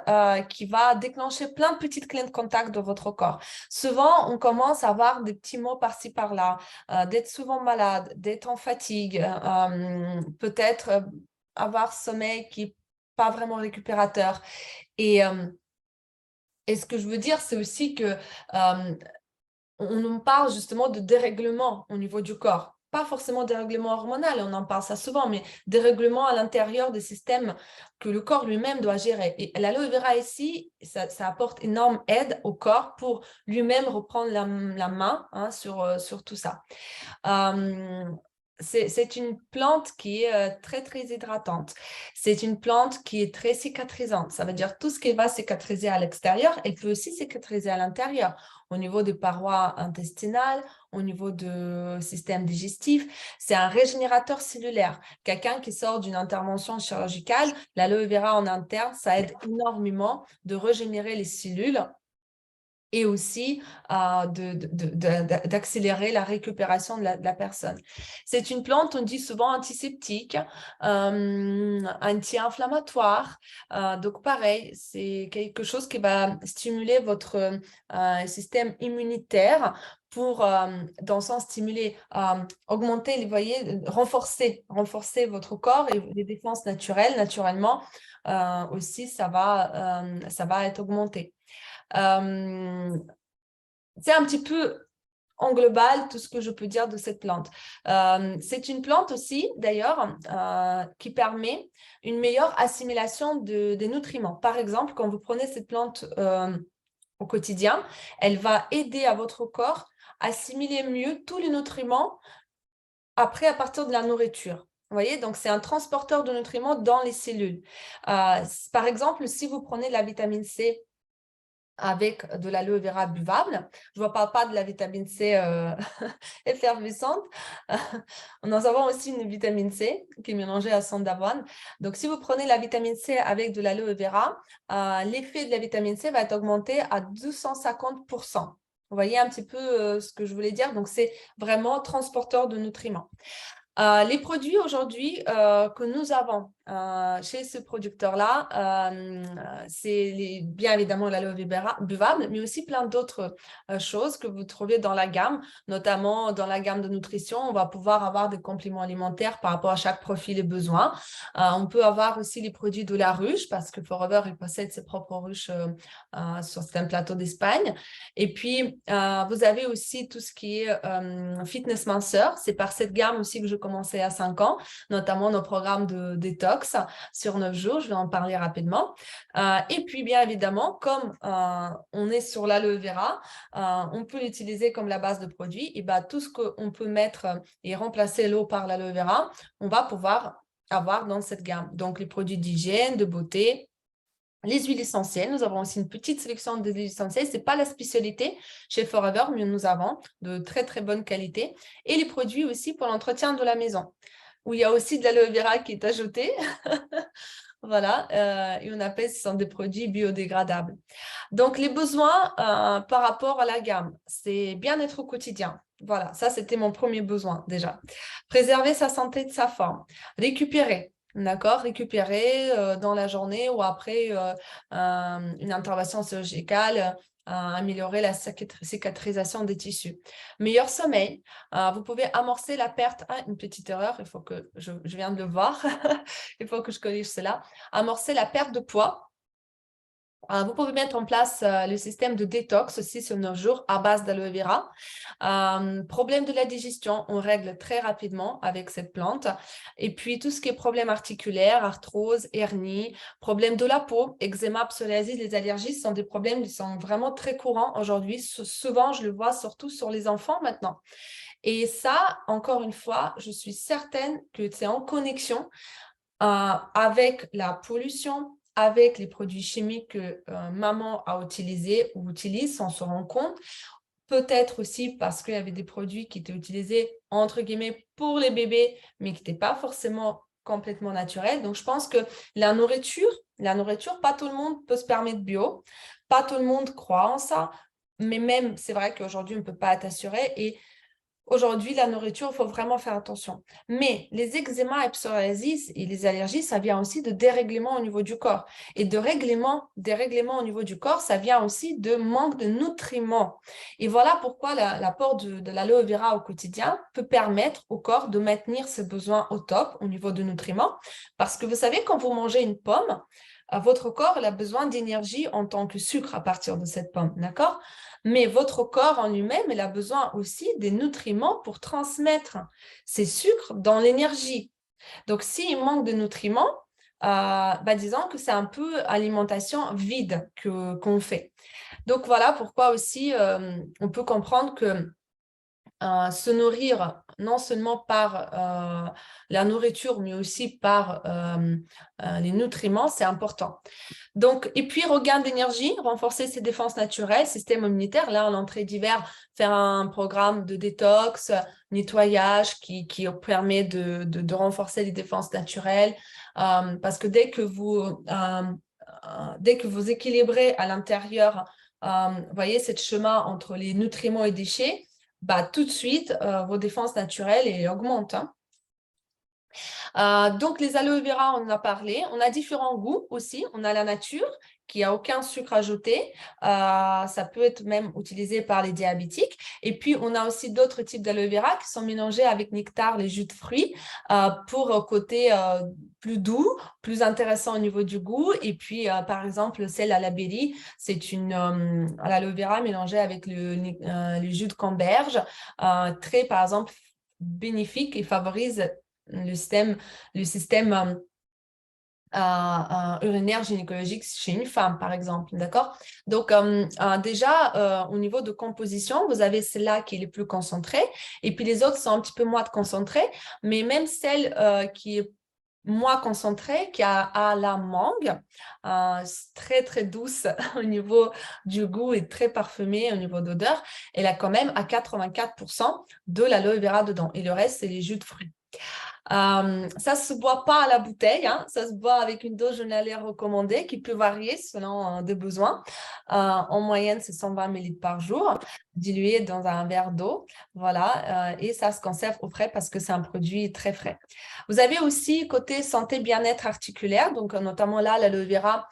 qui va déclencher plein de petites clés de contact dans votre corps. Souvent, on commence à avoir des petits mots par-ci, par-là, d'être souvent malade, d'être en fatigue, peut-être avoir sommeil qui n'est pas vraiment récupérateur. Et ce que je veux dire, c'est aussi que on nous parle justement de dérèglement au niveau du corps. Pas forcément dérèglement hormonal, on en parle ça souvent, mais dérèglement à l'intérieur des systèmes que le corps lui-même doit gérer. Et l'aloe vera ici, ça apporte énorme aide au corps pour lui-même reprendre la main sur tout ça. C'est une plante qui est très, très hydratante. C'est une plante qui est très cicatrisante. Ça veut dire tout ce qui va cicatriser à l'extérieur, elle peut aussi cicatriser à l'intérieur, au niveau des parois intestinales, au niveau du système digestif. C'est un régénérateur cellulaire. Quelqu'un qui sort d'une intervention chirurgicale, l'aloe vera en interne, ça aide énormément de régénérer les cellules et aussi d'accélérer la récupération de la personne. C'est une plante, on dit souvent antiseptique, anti-inflammatoire. Donc pareil, c'est quelque chose qui va stimuler votre système immunitaire pour, dans le sens stimuler, augmenter, vous voyez, renforcer votre corps et les défenses naturelles, naturellement, aussi, ça va être augmenté. C'est un petit peu en global tout ce que je peux dire de cette plante. C'est une plante aussi, d'ailleurs, qui permet une meilleure assimilation des nutriments. Par exemple, quand vous prenez cette plante au quotidien, elle va aider à votre corps à assimiler mieux tous les nutriments après à partir de la nourriture. Vous voyez, donc c'est un transporteur de nutriments dans les cellules. Par exemple, si vous prenez de la vitamine C avec de l'aloe vera buvable. Je ne parle pas de la vitamine C effervescente. Nous avons aussi une vitamine C qui est mélangée à sang d'avoine. Donc, si vous prenez la vitamine C avec de l'aloe vera, l'effet de la vitamine C va être augmenté à 250%. Vous voyez un petit peu ce que je voulais dire. Donc, c'est vraiment transporteur de nutriments. Les produits aujourd'hui que nous avons chez ce producteur-là, c'est bien évidemment l'aloe vera buvable, mais aussi plein d'autres choses que vous trouvez dans la gamme, notamment dans la gamme de nutrition. On va pouvoir avoir des compléments alimentaires par rapport à chaque profil et besoin. On peut avoir aussi les produits de la ruche, parce que Forever, il possède ses propres ruches sur certains plateaux d'Espagne. Et puis, vous avez aussi tout ce qui est fitness minceur. C'est par cette gamme aussi que je commençais à 5 ans, notamment nos programmes de détox sur 9 jours. Je vais en parler rapidement. Et puis, bien évidemment, comme on est sur l'aloe vera, on peut l'utiliser comme la base de produit. Et ben, tout ce qu'on peut mettre et remplacer l'eau par l'aloe vera, on va pouvoir avoir dans cette gamme. Donc, les produits d'hygiène, de beauté, les huiles essentielles. Nous avons aussi une petite sélection d'huiles essentielles. Ce n'est pas la spécialité chez Forever, mais nous avons de très, très bonne qualité. Et les produits aussi pour l'entretien de la maison, où il y a aussi de l'aloe vera qui est ajouté. Voilà, et on appelle, ce sont des produits biodégradables. Donc, les besoins par rapport à la gamme, c'est bien-être au quotidien. Voilà, ça, c'était mon premier besoin déjà. Préserver sa santé de sa forme. Récupérer. D'accord, récupérer dans la journée ou après une intervention chirurgicale, améliorer la cicatrisation des tissus. Meilleur sommeil, vous pouvez amorcer la perte. Ah, une petite erreur, il faut que je viens de le voir, il faut que je corrige cela. Amorcer la perte de poids. Vous pouvez mettre en place le système de détox aussi sur 9 jours à base d'aloe vera. Problème de la digestion, on règle très rapidement avec cette plante. Et puis, tout ce qui est problème articulaire, arthrose, hernie, problème de la peau, eczéma, psoriasis, les allergies sont des problèmes qui sont vraiment très courants aujourd'hui. Souvent, je le vois surtout sur les enfants maintenant. Et ça, encore une fois, je suis certaine que c'est en connexion avec la pollution, avec les produits chimiques que maman a utilisés ou utilise sans se rendre compte. Peut-être aussi parce qu'il y avait des produits qui étaient utilisés, entre guillemets, pour les bébés, mais qui n'étaient pas forcément complètement naturel. Donc, je pense que la nourriture, pas tout le monde peut se permettre bio, pas tout le monde croit en ça, mais même, c'est vrai qu'aujourd'hui, on ne peut pas être assuré. Et aujourd'hui, la nourriture, il faut vraiment faire attention. Mais les eczémas et psoriasis et les allergies, ça vient aussi de dérèglements au niveau du corps. Et dérèglements au niveau du corps, ça vient aussi de manque de nutriments. Et voilà pourquoi l'apport de l'aloe vera au quotidien peut permettre au corps de maintenir ses besoins au top au niveau de nutriments. Parce que vous savez, quand vous mangez une pomme, votre corps il a besoin d'énergie en tant que sucre à partir de cette pomme, d'accord? Mais votre corps en lui-même, il a besoin aussi des nutriments pour transmettre ces sucres dans l'énergie. Donc, s'il manque de nutriments, disons que c'est un peu alimentation vide qu'on fait. Donc, voilà pourquoi aussi on peut comprendre que se nourrir non seulement par la nourriture, mais aussi par les nutriments, c'est important. Donc, et puis, regain d'énergie, renforcer ses défenses naturelles, système immunitaire. Là, en entrée d'hiver, faire un programme de détox, nettoyage qui permet de renforcer les défenses naturelles. Parce que dès que vous équilibrez à l'intérieur, vous voyez, ce chemin entre les nutriments et déchets, tout de suite, vos défenses naturelles augmentent. Donc, les aloe vera, on en a parlé. On a différents goûts aussi. On a la nature qui n'a aucun sucre ajouté. Ça peut être même utilisé par les diabétiques. Et puis, on a aussi d'autres types d'aloe vera qui sont mélangés avec nectar, les jus de fruits, pour un côté plus doux, plus intéressant au niveau du goût. Et puis, par exemple, celle à la berry, c'est l'aloe vera mélangée avec le jus de camberge, très, par exemple, bénéfique et favorise le système urinaire gynécologique chez une femme, par exemple, d'accord? Donc, déjà, au niveau de composition, vous avez celle-là qui est les plus concentrée, et puis les autres sont un petit peu moins concentrées, mais même celle qui est moins concentrée, qui a la mangue, très, très douce au niveau du goût et très parfumée au niveau d'odeur, elle a quand même à 84% de l'aloe vera dedans, et le reste, c'est les jus de fruits. Ça ne se boit pas à la bouteille, hein. Ça se boit avec une dose journalière recommandée qui peut varier selon des besoins. En moyenne, c'est 120 ml par jour, dilué dans un verre d'eau. Voilà, et ça se conserve au frais parce que c'est un produit très frais. Vous avez aussi côté santé bien-être articulaire, donc notamment là, l'aloe vera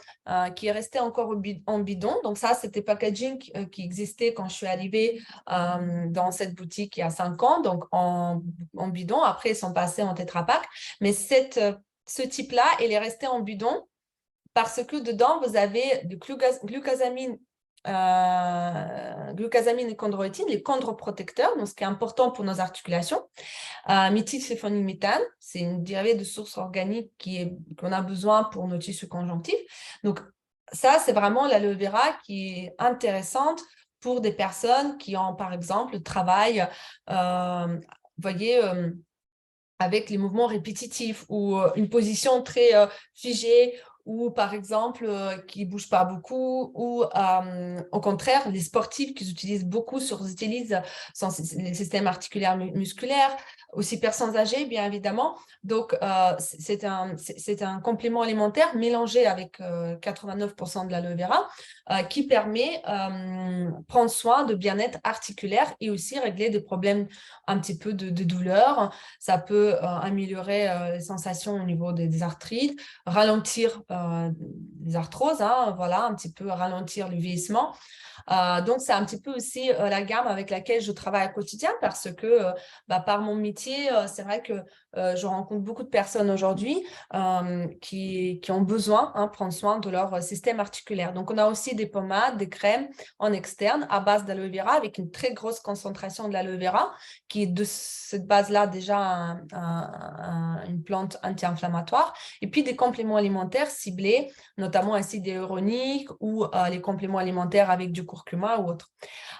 qui est resté encore en bidon. Donc ça, c'était packaging qui existait quand je suis arrivée dans cette boutique il y a 5 ans, donc en bidon. Après, ils sont passés en Tetra Pak. Mais ce type-là, il est resté en bidon parce que dedans, vous avez du glucosamine et chondroïtine, les chondroprotecteurs, donc ce qui est important pour nos articulations. Méthylphénylméthane, c'est une dérivée de source organique qu'on a besoin pour nos tissus conjonctifs. Donc, ça, c'est vraiment l'aloe vera qui est intéressante pour des personnes qui ont, par exemple, le travail, vous voyez, avec les mouvements répétitifs ou une position très figée ou par exemple qui ne bougent pas beaucoup ou au contraire les sportifs qui utilisent beaucoup surutilisent les systèmes articulaires musculaires, aussi personnes âgées bien évidemment. Donc c'est un complément alimentaire mélangé avec 89% de l'aloe vera qui permet prendre soin de bien-être articulaire et aussi régler des problèmes un petit peu de douleur. Ça peut améliorer les sensations au niveau des arthrites, ralentir les arthroses, hein, voilà, un petit peu ralentir le vieillissement. Donc, c'est un petit peu aussi la gamme avec laquelle je travaille au quotidien parce que par mon métier, c'est vrai que je rencontre beaucoup de personnes aujourd'hui qui ont besoin de prendre soin de leur système articulaire. Donc, on a aussi des pommades, des crèmes en externe à base d'aloe vera avec une très grosse concentration de l'aloe vera qui est de cette base-là déjà une plante anti-inflammatoire. Et puis, des compléments alimentaires ciblés, notamment acide hyaluronique ou les compléments alimentaires avec du curcuma ou autre.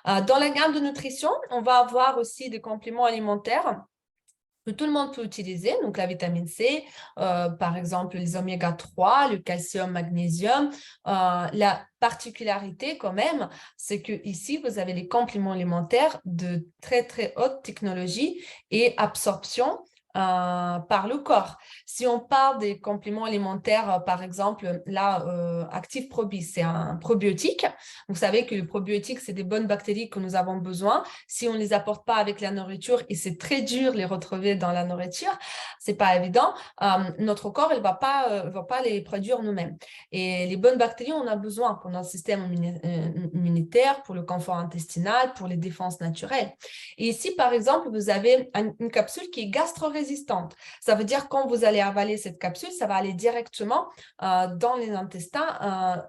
Dans la gamme de nutrition, on va avoir aussi des compléments alimentaires que tout le monde peut utiliser, donc la vitamine C, par exemple les oméga 3, le calcium, magnésium. La particularité quand même, c'est que ici vous avez les compléments alimentaires de très très haute technologie et absorption par le corps. Si on parle des compléments alimentaires, par exemple, là, Active Probi, c'est un probiotique. Vous savez que le probiotique, c'est des bonnes bactéries que nous avons besoin. Si on ne les apporte pas avec la nourriture, et c'est très dur de les retrouver dans la nourriture, c'est pas évident, notre corps, il va pas les produire nous-mêmes. Et les bonnes bactéries, on a besoin pour notre système immunitaire, pour le confort intestinal, pour les défenses naturelles. Et ici, par exemple, vous avez une capsule qui est gastro-résistante. Ça veut dire quand vous allez avaler cette capsule, ça va aller directement dans les intestins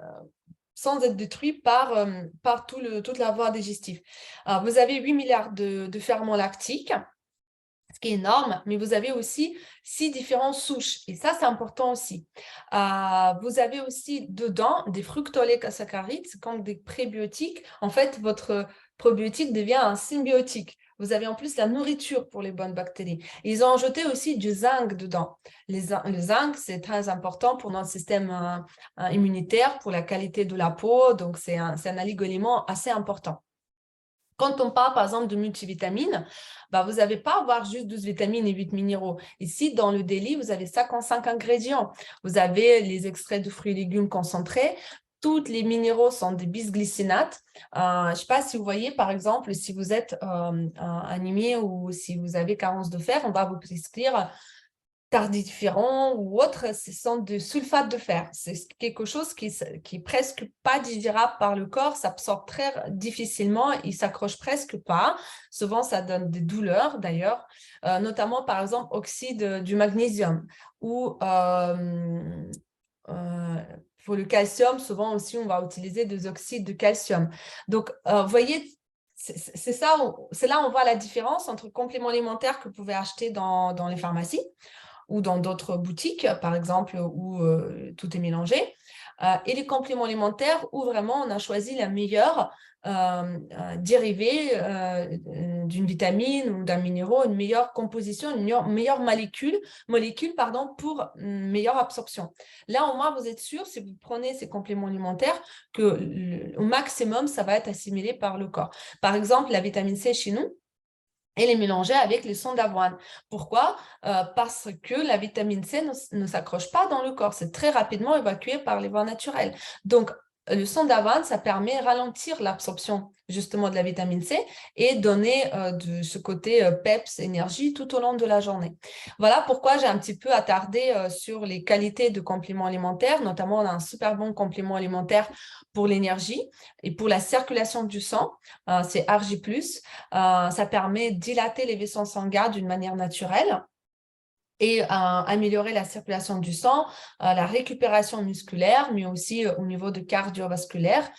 sans être détruit par toute la voie digestive. Vous avez 8 milliards de ferments lactiques, ce qui est énorme, mais vous avez aussi 6 différentes souches. Et ça, c'est important aussi. Vous avez aussi dedans des fructooligosaccharides, comme des prébiotiques. En fait, votre probiotique devient un symbiotique. Vous avez en plus la nourriture pour les bonnes bactéries. Ils ont ajouté aussi du zinc dedans. Le zinc, c'est très important pour notre système immunitaire, pour la qualité de la peau. Donc, c'est un oligo-élément assez important. Quand on parle, par exemple, de multivitamines, vous n'allez pas avoir juste 12 vitamines et 8 minéraux. Ici, dans le délit, vous avez 55 ingrédients. Vous avez les extraits de fruits et légumes concentrés. Tous les minéraux sont des bisglycinates. Je ne sais pas si vous voyez, par exemple, si vous êtes anémie ou si vous avez carence de fer, on va vous prescrire tardiféron ou autre, ce sont des sulfates de fer. C'est quelque chose qui est presque pas digérable par le corps, ça absorbe très difficilement, il s'accroche presque pas. Souvent, ça donne des douleurs d'ailleurs, notamment par exemple oxyde du magnésium ou pour le calcium, souvent aussi on va utiliser des oxydes de calcium. Donc, vous voyez, c'est ça, c'est là où on voit la différence entre compléments alimentaires que vous pouvez acheter dans les pharmacies ou dans d'autres boutiques, par exemple, où tout est mélangé. Et les compléments alimentaires, où vraiment on a choisi la meilleure dérivée d'une vitamine ou d'un minéraux, une meilleure composition, une meilleure molécule pour une meilleure absorption. Là, au moins, vous êtes sûr, si vous prenez ces compléments alimentaires, qu'au maximum, ça va être assimilé par le corps. Par exemple, la vitamine C chez nous, elle est mélangée avec les sondes d'avoine. Pourquoi? Parce que la vitamine C ne s'accroche pas dans le corps. C'est très rapidement évacué par les voies naturelles. Donc, le son d'avoine, ça permet de ralentir l'absorption justement de la vitamine C et donner de ce côté peps, énergie tout au long de la journée. Voilà pourquoi j'ai un petit peu attardé sur les qualités de compléments alimentaires. Notamment, on a un super bon complément alimentaire pour l'énergie et pour la circulation du sang. C'est Argi+. Ça permet de dilater les vaisseaux sanguins d'une manière naturelle et améliorer la circulation du sang, la récupération musculaire, mais aussi au niveau de cardiovasculaire.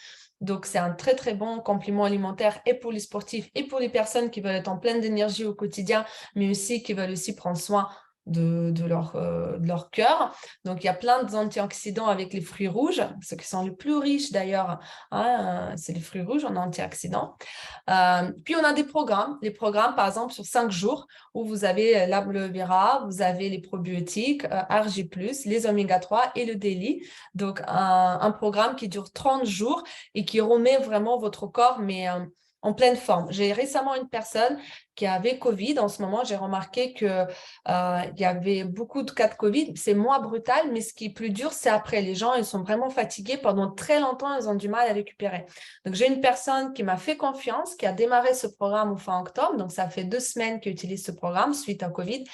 Donc, c'est un très, très bon complément alimentaire et pour les sportifs et pour les personnes qui veulent être en pleine d'énergie au quotidien, mais aussi qui veulent aussi prendre soin de leur cœur. Donc, il y a plein d'antioxydants avec les fruits rouges, ceux qui sont les plus riches d'ailleurs, c'est les fruits rouges en antioxydants. Puis, on a des programmes. Les programmes, par exemple, sur 5 jours, où vous avez l'aloe vera, vous avez les probiotiques, Argi+, les oméga-3 et le daily. Donc, un programme qui dure 30 jours et qui remet vraiment votre corps, mais en pleine forme. J'ai récemment une personne qui avait Covid. En ce moment, j'ai remarqué qu'il y avait beaucoup de cas de Covid. C'est moins brutal, mais ce qui est plus dur, c'est après. Les gens, ils sont vraiment fatigués. Pendant très longtemps, ils ont du mal à récupérer. Donc, j'ai une personne qui m'a fait confiance, qui a démarré ce programme au fin octobre. Donc, ça fait 2 semaines qu'elle utilise ce programme suite à Covid.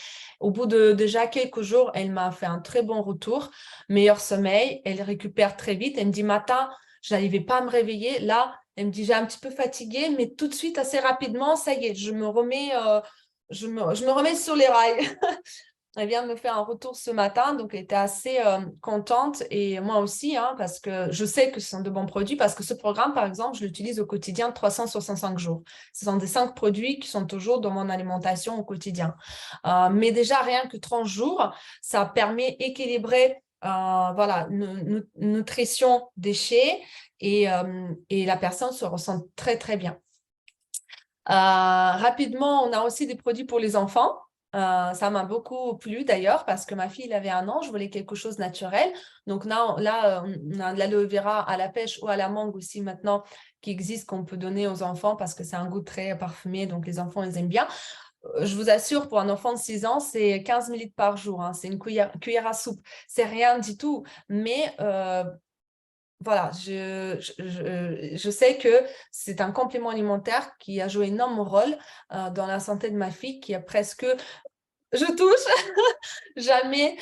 Au bout de déjà quelques jours, elle m'a fait un très bon retour. Meilleur sommeil, elle récupère très vite. Elle me dit, matin, je n'arrivais pas à me réveiller. Là, elle me dit, j'ai un petit peu fatiguée, mais tout de suite, assez rapidement, ça y est, je me remets sur les rails. Elle vient de me faire un retour ce matin, donc elle était assez contente et moi aussi, parce que je sais que ce sont de bons produits, parce que ce programme, par exemple, je l'utilise au quotidien 365 jours. Ce sont des 5 produits qui sont toujours dans mon alimentation au quotidien. Mais déjà, rien que 30 jours, ça permet d'équilibrer voilà, nutrition, déchets et la personne se ressent très, très bien. Rapidement, on a aussi des produits pour les enfants. Ça m'a beaucoup plu d'ailleurs parce que ma fille elle avait 1 an, je voulais quelque chose de naturel. Donc là, on a de l'aloe vera à la pêche ou à la mangue aussi maintenant qui existe, qu'on peut donner aux enfants parce que c'est un goût très parfumé, donc les enfants ils aiment bien. je vous assure, pour un enfant de 6 ans, c'est 15 ml par jour. Hein, c'est une cuillère à soupe. C'est rien du tout. Mais voilà, je sais que c'est un complément alimentaire qui a joué un énorme rôle dans la santé de ma fille, qui a presque, je touche, jamais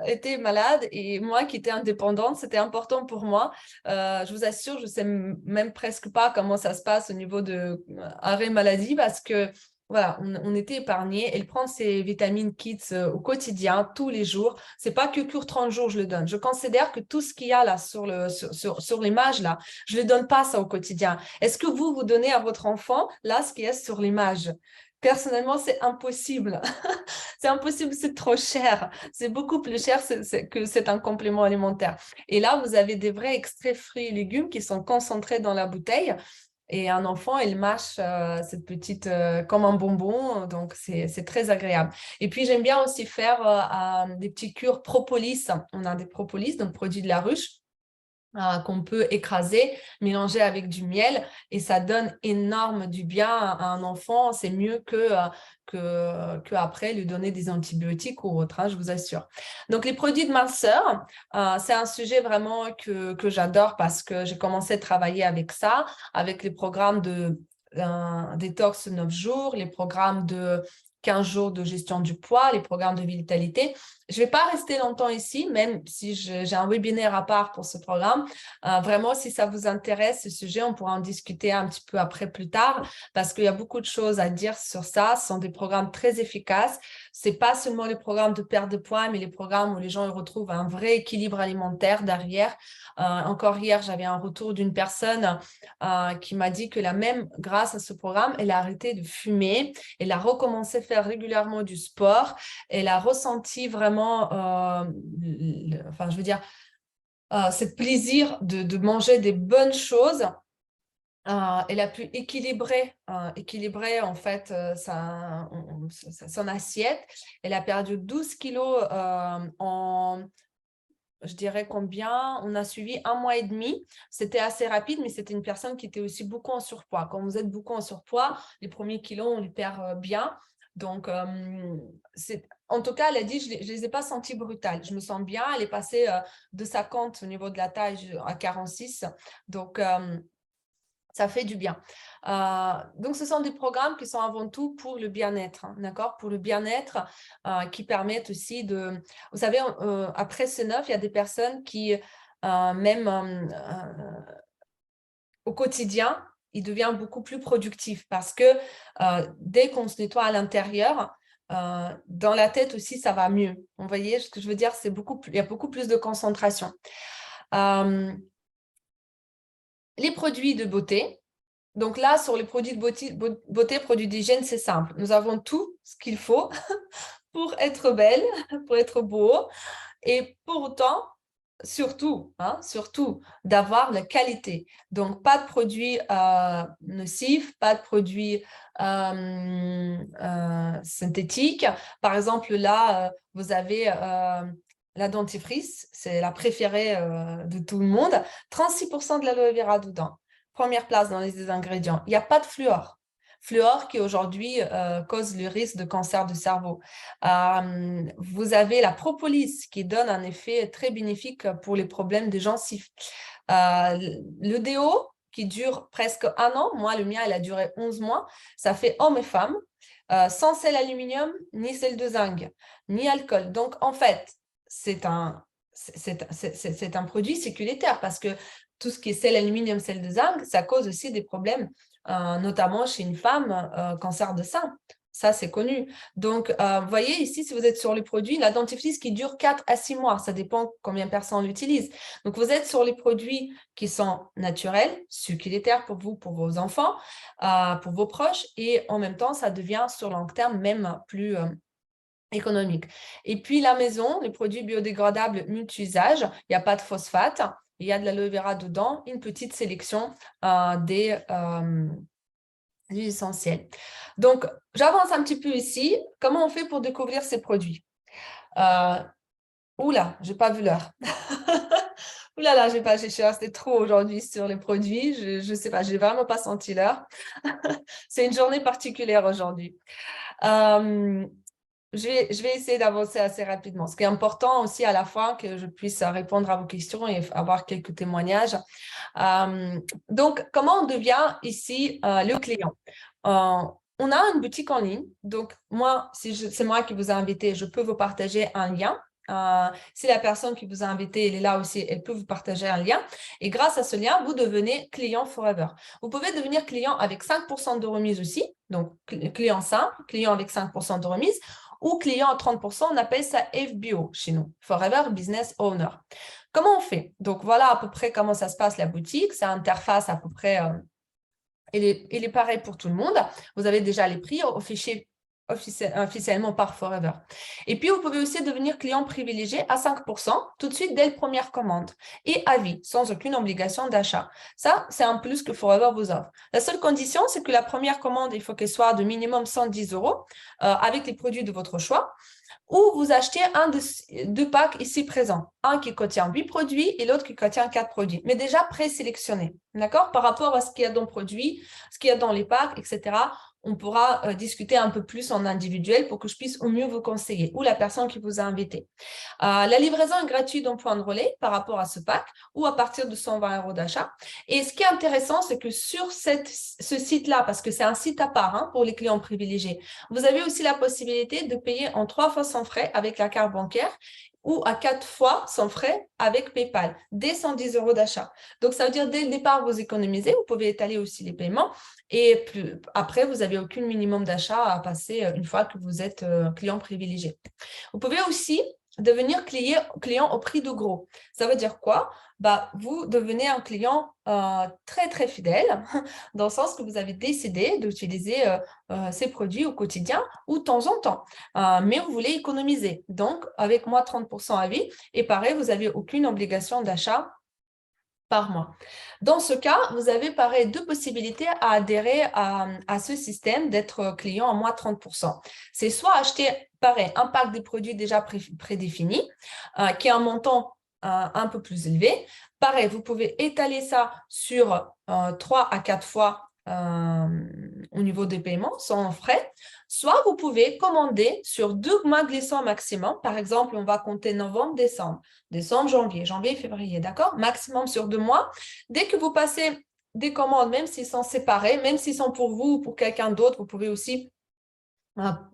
été malade. Et moi qui étais indépendante, c'était important pour moi. Je vous assure, je ne sais même presque pas comment ça se passe au niveau de arrêt maladie parce que voilà, on était épargnés. Elle prend ses vitamines Kids au quotidien, tous les jours. C'est pas que cure 30 jours, je le donne. Je considère que tout ce qu'il y a là sur l'image, là, je ne le donne pas ça au quotidien. Est-ce que vous donnez à votre enfant là ce qui est sur l'image? Personnellement, c'est impossible. C'est impossible, c'est trop cher. C'est beaucoup plus cher que c'est un complément alimentaire. Et là, vous avez des vrais extraits fruits et légumes qui sont concentrés dans la bouteille. Et un enfant, il mâche cette petite comme un bonbon, donc c'est très agréable. Et puis, j'aime bien aussi faire des petits cures propolis. On a des propolis, donc produits de la ruche qu'on peut écraser, mélanger avec du miel et ça donne énorme du bien à un enfant. C'est mieux que après lui donner des antibiotiques ou autre, hein, je vous assure. Donc, les produits de minceur, c'est un sujet vraiment que j'adore parce que j'ai commencé à travailler avec ça, avec les programmes de détox 9 jours, les programmes de 15 jours de gestion du poids, les programmes de vitalité. Je ne vais pas rester longtemps ici, même si j'ai un webinaire à part pour ce programme. Vraiment, si ça vous intéresse, ce sujet, on pourra en discuter un petit peu après plus tard, parce qu'il y a beaucoup de choses à dire sur ça. Ce sont des programmes très efficaces. Ce n'est pas seulement les programmes de perte de poids, mais les programmes où les gens retrouvent un vrai équilibre alimentaire derrière. Encore hier, j'avais un retour d'une personne qui m'a dit que même grâce à ce programme, elle a arrêté de fumer, elle a recommencé à faire régulièrement du sport, elle a ressenti vraiment, enfin, je veux dire, ce plaisir de manger des bonnes choses. Elle a pu équilibrer en fait son assiette. Elle a perdu 12 kilos en, je dirais combien, on a suivi 1 mois et demi. C'était assez rapide, mais c'était une personne qui était aussi beaucoup en surpoids. Quand vous êtes beaucoup en surpoids, les premiers kilos, on les perd bien. Donc, en tout cas, elle a dit, je ne les ai pas sentis brutales. Je me sens bien. Elle est passée de 50 au niveau de la taille à 46. Donc, ça fait du bien. Donc, ce sont des programmes qui sont avant tout pour le bien-être, hein, d'accord? Pour le bien-être, qui permettent aussi de... Vous savez, après ce 9, il y a des personnes qui, même au quotidien, ils deviennent beaucoup plus productifs parce que dès qu'on se nettoie à l'intérieur, dans la tête aussi, ça va mieux. Vous voyez ce que je veux dire? Il y a beaucoup plus de concentration. Les produits de beauté. Donc là, sur les produits de beauté, produits d'hygiène, c'est simple. Nous avons tout ce qu'il faut pour être belle, pour être beau. Et pour autant, surtout, d'avoir la qualité. Donc, pas de produits nocifs, pas de produits synthétiques. Par exemple, là, vous avez la dentifrice, c'est la préférée de tout le monde. 36% de l'aloe vera dedans. Première place dans les ingrédients. Il n'y a pas de fluor. Fluor qui aujourd'hui cause le risque de cancer du cerveau. Vous avez la propolis qui donne un effet très bénéfique pour les problèmes des gencives. Le déo qui dure presque 1 an, moi le mien il a duré 11 mois, ça fait hommes et femmes, sans sel aluminium, ni sel de zinc, ni alcool. Donc en fait, c'est un produit sécuritaire parce que tout ce qui est sel aluminium, sel de zinc, ça cause aussi des problèmes, notamment chez une femme, cancer de sein. Ça, c'est connu. Donc, vous voyez ici, si vous êtes sur les produits, la dentifrice qui dure 4 à 6 mois, ça dépend combien de personnes l'utilisent. Donc, vous êtes sur les produits qui sont naturels, sécuritaires pour vous, pour vos enfants, pour vos proches, et en même temps, ça devient sur long terme même plus économique. Et puis, la maison, les produits biodégradables multi-usages, il n'y a pas de phosphate, il y a de l'aloe vera dedans, une petite sélection des essentiels. Donc, j'avance un petit peu ici. Comment on fait pour découvrir ces produits? Oula, j'ai pas vu l'heure. Oula là, je suis restée trop aujourd'hui sur les produits. Je sais pas, j'ai vraiment pas senti l'heure. C'est une journée particulière aujourd'hui. Euh, je vais essayer d'avancer assez rapidement. Ce qui est important aussi à la fin, que je puisse répondre à vos questions et avoir quelques témoignages. Euh, donc, comment on devient ici le client? Euh, on a une boutique en ligne. Donc, moi, si c'est moi qui vous ai invité, je peux vous partager un lien. Si la personne qui vous a invité, elle est là aussi, elle peut vous partager un lien. Et grâce à ce lien, vous devenez client forever. Vous pouvez devenir client avec 5% de remise aussi. Donc, client simple, client avec 5% de remise ou client à 30%, on appelle ça FBO chez nous, Forever Business Owner. Comment on fait? Donc, voilà à peu près comment ça se passe la boutique. C'est interface à peu près, il est pareil pour tout le monde. Vous avez déjà les prix affichés officiellement par Forever. Et puis, vous pouvez aussi devenir client privilégié à 5% tout de suite dès la première commande et à vie, sans aucune obligation d'achat. Ça, c'est un plus que Forever vous offre. La seule condition, c'est que la première commande, il faut qu'elle soit de minimum 110 euros avec les produits de votre choix ou vous achetez un de deux packs ici présents, un qui contient 8 produits et l'autre qui contient 4 produits, mais déjà présélectionnés, d'accord? Par rapport à ce qu'il y a dans le produit, ce qu'il y a dans les packs, etc., on pourra discuter un peu plus en individuel pour que je puisse au mieux vous conseiller ou la personne qui vous a invité. La livraison est gratuite en point de relais par rapport à ce pack ou à partir de 120 euros d'achat. Et ce qui est intéressant, c'est que sur ce site-là, parce que c'est un site à part pour les clients privilégiés, vous avez aussi la possibilité de payer en 3 fois sans frais avec la carte bancaire ou à 4 fois sans frais avec PayPal, dès 110 euros d'achat. Donc, ça veut dire dès le départ, vous économisez, vous pouvez étaler aussi les paiements et après, vous n'avez aucun minimum d'achat à passer une fois que vous êtes client privilégié. Vous pouvez aussi devenir client au prix de gros. Ça veut dire quoi? Vous devenez un client très, très fidèle, dans le sens que vous avez décidé d'utiliser ces produits au quotidien ou de temps en temps, mais vous voulez économiser. Donc, avec moi, 30% à vie, et pareil, vous n'avez aucune obligation d'achat par mois. Dans ce cas, vous avez pareil deux possibilités à adhérer à ce système d'être client à moins 30%. C'est soit acheter pareil un pack de produits déjà prédéfinis, qui a un montant un peu plus élevé. Pareil, vous pouvez étaler ça sur 3 à 4 fois au niveau des paiements sans frais. Soit vous pouvez commander sur 2 mois glissants maximum. Par exemple, on va compter novembre, décembre, janvier, février, d'accord? Maximum sur 2 mois. Dès que vous passez des commandes, même s'ils sont séparés, même s'ils sont pour vous ou pour quelqu'un d'autre, vous pouvez aussi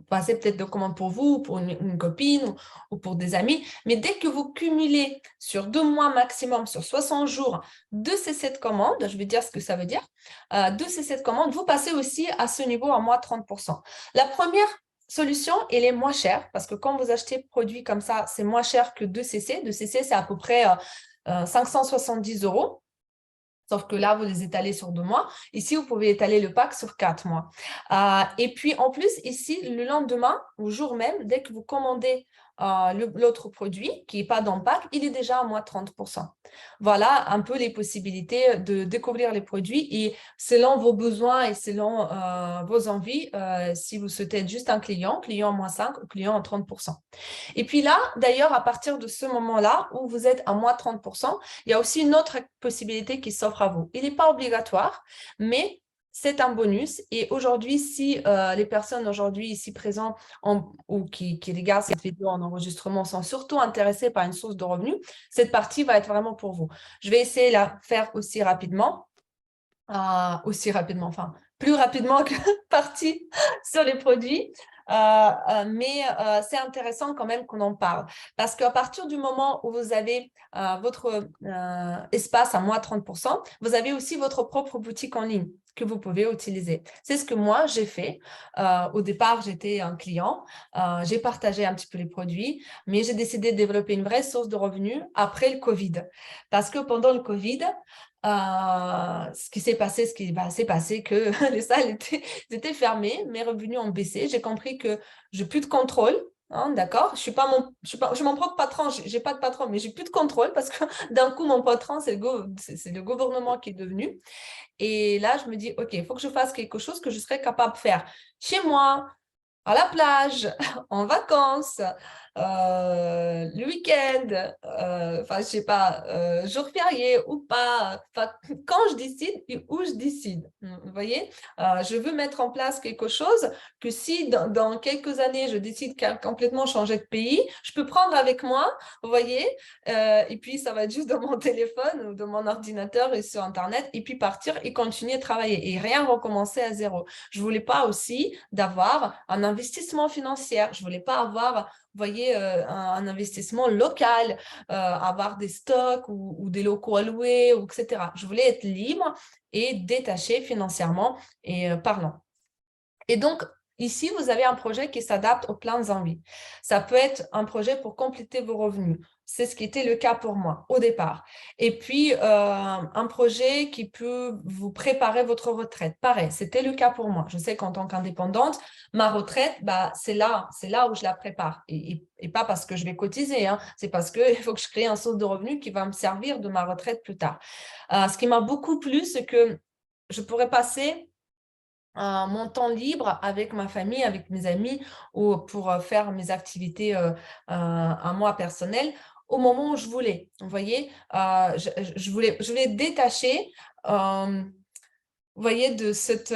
passer peut-être de commandes pour vous, pour une copine ou pour des amis. Mais dès que vous cumulez sur 2 mois maximum, sur 60 jours, de ces 7 commandes, je vais dire ce que ça veut dire, de ces 7 commandes, vous passez aussi à ce niveau à moins 30%. La première solution, elle est moins chère parce que quand vous achetez produits comme ça, c'est moins cher que 2CC. 2CC, c'est à peu près 570 euros. Sauf que là, vous les étalez sur 2 mois. Ici, vous pouvez étaler le pack sur 4 mois. Et puis, en plus, ici, le lendemain, au jour même, dès que vous commandez l'autre produit qui n'est pas dans le pack, il est déjà à moins 30%. Voilà un peu les possibilités de découvrir les produits et selon vos besoins et selon vos envies, si vous souhaitez être juste un client à moins 5 ou client à 30%. Et puis là, d'ailleurs, à partir de ce moment-là où vous êtes à moins 30%, il y a aussi une autre possibilité qui s'offre à vous. Il n'est pas obligatoire, mais c'est un bonus. Et aujourd'hui, si les personnes aujourd'hui ici présentes ou qui regardent cette vidéo en enregistrement sont surtout intéressées par une source de revenus, cette partie va être vraiment pour vous. Je vais essayer de la faire aussi rapidement. Enfin, plus rapidement que partie sur les produits. Mais c'est intéressant quand même qu'on en parle. Parce qu'à partir du moment où vous avez votre espace à moins 30%, vous avez aussi votre propre boutique en ligne que vous pouvez utiliser. C'est ce que moi, j'ai fait. Au départ, j'étais un client. J'ai partagé un petit peu les produits, mais j'ai décidé de développer une vraie source de revenus après le Covid. Parce que pendant le Covid, ce qui s'est passé, c'est passé que les salles étaient fermées, mes revenus ont baissé. J'ai compris que j'ai plus de contrôle. D'accord? Je suis mon propre patron, j'ai pas de patron, mais j'ai plus de contrôle parce que d'un coup, mon patron, c'est le gouvernement qui est devenu. Et là, je me dis, OK, il faut que je fasse quelque chose que je serais capable de faire chez moi, à la plage, en vacances, le week-end, enfin, je sais pas, jour férié ou pas, enfin, quand je décide et où je décide. Vous voyez, je veux mettre en place quelque chose que si dans quelques années, je décide complètement changer de pays, je peux prendre avec moi, vous voyez, et puis ça va être juste dans mon téléphone ou dans mon ordinateur et sur Internet, et puis partir et continuer à travailler et rien recommencer à zéro. Je voulais pas aussi d'avoir un investissement financier. Je voulais pas avoir, vous voyez, un investissement local, avoir des stocks ou des locaux à louer, ou etc. Je voulais être libre et détaché financièrement et parlant. Et donc, ici, vous avez un projet qui s'adapte aux plein envies. Ça peut être un projet pour compléter vos revenus. C'est ce qui était le cas pour moi au départ. Et puis, un projet qui peut vous préparer votre retraite. Pareil, c'était le cas pour moi. Je sais qu'en tant qu'indépendante, ma retraite, bah, c'est là où je la prépare. Et pas parce que je vais cotiser, hein. C'est parce qu'il faut que je crée un source de revenus qui va me servir de ma retraite plus tard. Ce qui m'a beaucoup plu, c'est que je pourrais passer mon temps libre avec ma famille, avec mes amis ou pour faire mes activités à moi personnelles au moment où je voulais. Vous voyez, je voulais détacher, vous voyez, de cette,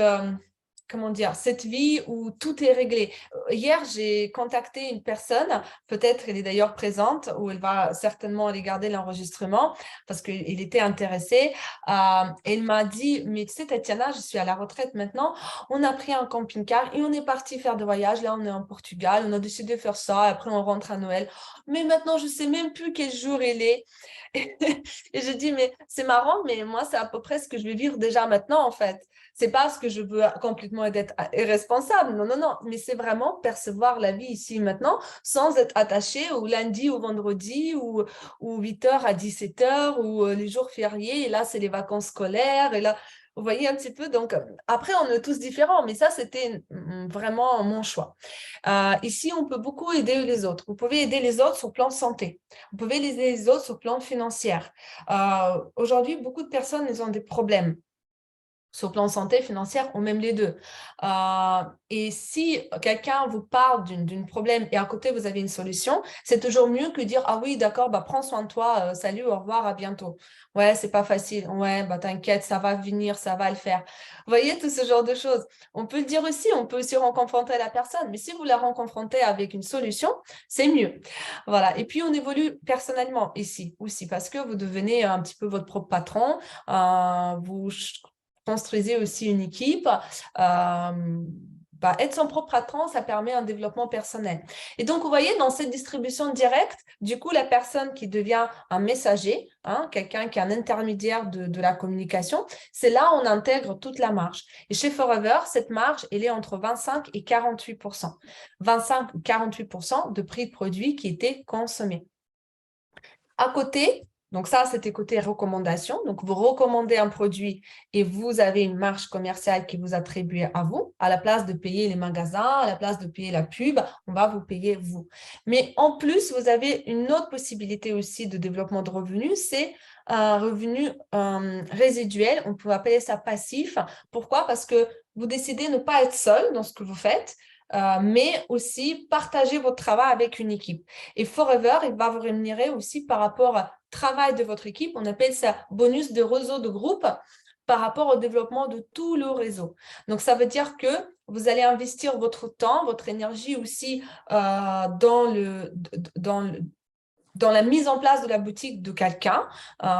comment dire, cette vie où tout est réglé. Hier, j'ai contacté une personne, peut-être elle est d'ailleurs présente, ou elle va certainement aller garder l'enregistrement parce qu'il était intéressé. Elle m'a dit, mais tu sais, Tatiana, je suis à la retraite maintenant, on a pris un camping-car et on est parti faire des voyages. Là, on est en Portugal, on a décidé de faire ça, et après on rentre à Noël. Mais maintenant, je ne sais même plus quel jour il est. Et je dis, mais c'est marrant, mais moi, c'est à peu près ce que je vais vivre déjà maintenant, en fait. C'est pas ce que je veux complètement être irresponsable, non, non, non, mais c'est vraiment percevoir la vie ici maintenant sans être attaché au lundi au vendredi ou 8h à 17h ou les jours fériés, et là, c'est les vacances scolaires, et là, vous voyez un petit peu, donc après, on est tous différents, mais ça, c'était vraiment mon choix. Ici, on peut beaucoup aider les autres. Vous pouvez aider les autres sur le plan santé. Vous pouvez aider les autres sur le plan financier. Aujourd'hui, beaucoup de personnes, ils ont des problèmes sur le plan santé, financière, ou même les deux. Et si quelqu'un vous parle d'un problème et à côté, vous avez une solution, c'est toujours mieux que dire, ah oui, d'accord, bah, prends soin de toi, salut, au revoir, à bientôt. Ouais, c'est pas facile. Ouais, bah, t'inquiète, ça va venir, ça va le faire. Vous voyez, tout ce genre de choses. On peut le dire aussi, on peut aussi rencontrer la personne, mais si vous la rencontrez avec une solution, c'est mieux. Voilà. Et puis, on évolue personnellement ici aussi, parce que vous devenez un petit peu votre propre patron, vous construisez aussi une équipe. Être son propre patron, ça permet un développement personnel. Et donc, vous voyez, dans cette distribution directe, du coup, la personne qui devient un messager, hein, quelqu'un qui est un intermédiaire de la communication, c'est là où on intègre toute la marge. Et chez Forever, cette marge, elle est entre 25 et 48%. 25 ou 48% de prix de produit qui était consommé. À côté, donc ça, c'était côté recommandation. Donc, vous recommandez un produit et vous avez une marge commerciale qui vous attribue à vous. À la place de payer les magasins, à la place de payer la pub, on va vous payer vous. Mais en plus, vous avez une autre possibilité aussi de développement de revenus, c'est un revenu résiduel. On peut appeler ça passif. Pourquoi? Parce que vous décidez de ne pas être seul dans ce que vous faites, mais aussi partager votre travail avec une équipe. Et Forever, il va vous rémunérer aussi par rapport au travail de votre équipe. On appelle ça bonus de réseau de groupe par rapport au développement de tout le réseau. Donc, ça veut dire que vous allez investir votre temps, votre énergie aussi dans la mise en place de la boutique de quelqu'un.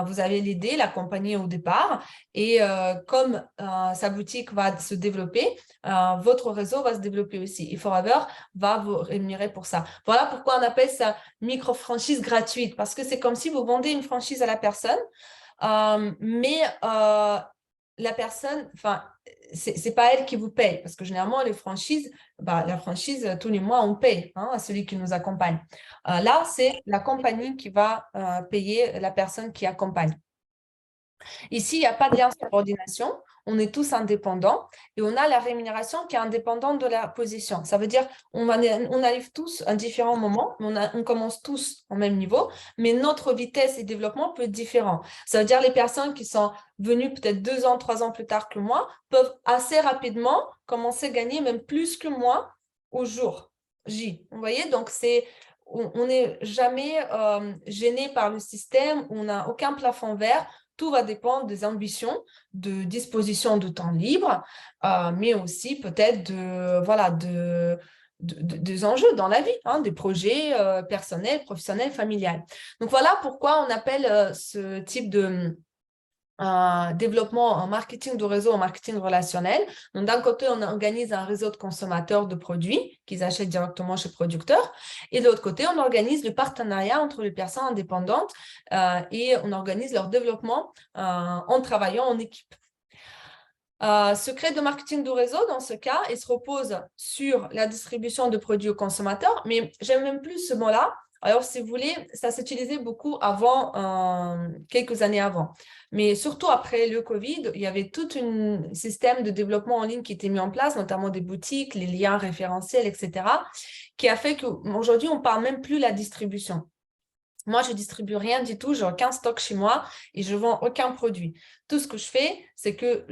Vous allez l'aider, l'accompagner au départ. Et comme sa boutique va se développer, votre réseau va se développer aussi. Et Forever va vous rémunérer pour ça. Voilà pourquoi on appelle ça micro-franchise gratuite. Parce que c'est comme si vous vendez une franchise à la personne, mais la personne, enfin, c'est pas elle qui vous paye. Parce que généralement, les franchises, la franchise, tous les mois, on paye à celui qui nous accompagne. Là, c'est la compagnie qui va payer la personne qui accompagne. Ici, il n'y a pas de lien de subordination. On est tous indépendants et on a la rémunération qui est indépendante de la position. Ça veut dire on arrive tous à différents moments, on commence tous au même niveau, mais notre vitesse et développement peut être différent. Ça veut dire les personnes qui sont venues peut-être 2 ans, 3 ans plus tard que moi peuvent assez rapidement commencer à gagner même plus que moi au jour J. Vous voyez, donc on n'est jamais gêné par le système, on n'a aucun plafond vert. Tout va dépendre des ambitions, de disposition de temps libre, mais aussi peut-être des enjeux dans la vie, hein, des projets personnels, professionnels, familiales. Donc voilà pourquoi on appelle ce type de développement en marketing de réseau, en marketing relationnel. Donc, d'un côté, on organise un réseau de consommateurs de produits qu'ils achètent directement chez producteurs. Et de l'autre côté, on organise le partenariat entre les personnes indépendantes et on organise leur développement en travaillant en équipe. Secret de marketing de réseau, dans ce cas, il se repose sur la distribution de produits aux consommateurs, mais j'aime même plus ce mot-là. Alors, si vous voulez, ça s'utilisait beaucoup avant, quelques années avant. Mais surtout après le Covid, il y avait tout un système de développement en ligne qui était mis en place, notamment des boutiques, les liens référentiels, etc., qui a fait qu'aujourd'hui, on ne parle même plus de la distribution. Moi, je distribue rien du tout, j'ai aucun stock chez moi et je vends aucun produit. Tout ce que je fais, c'est que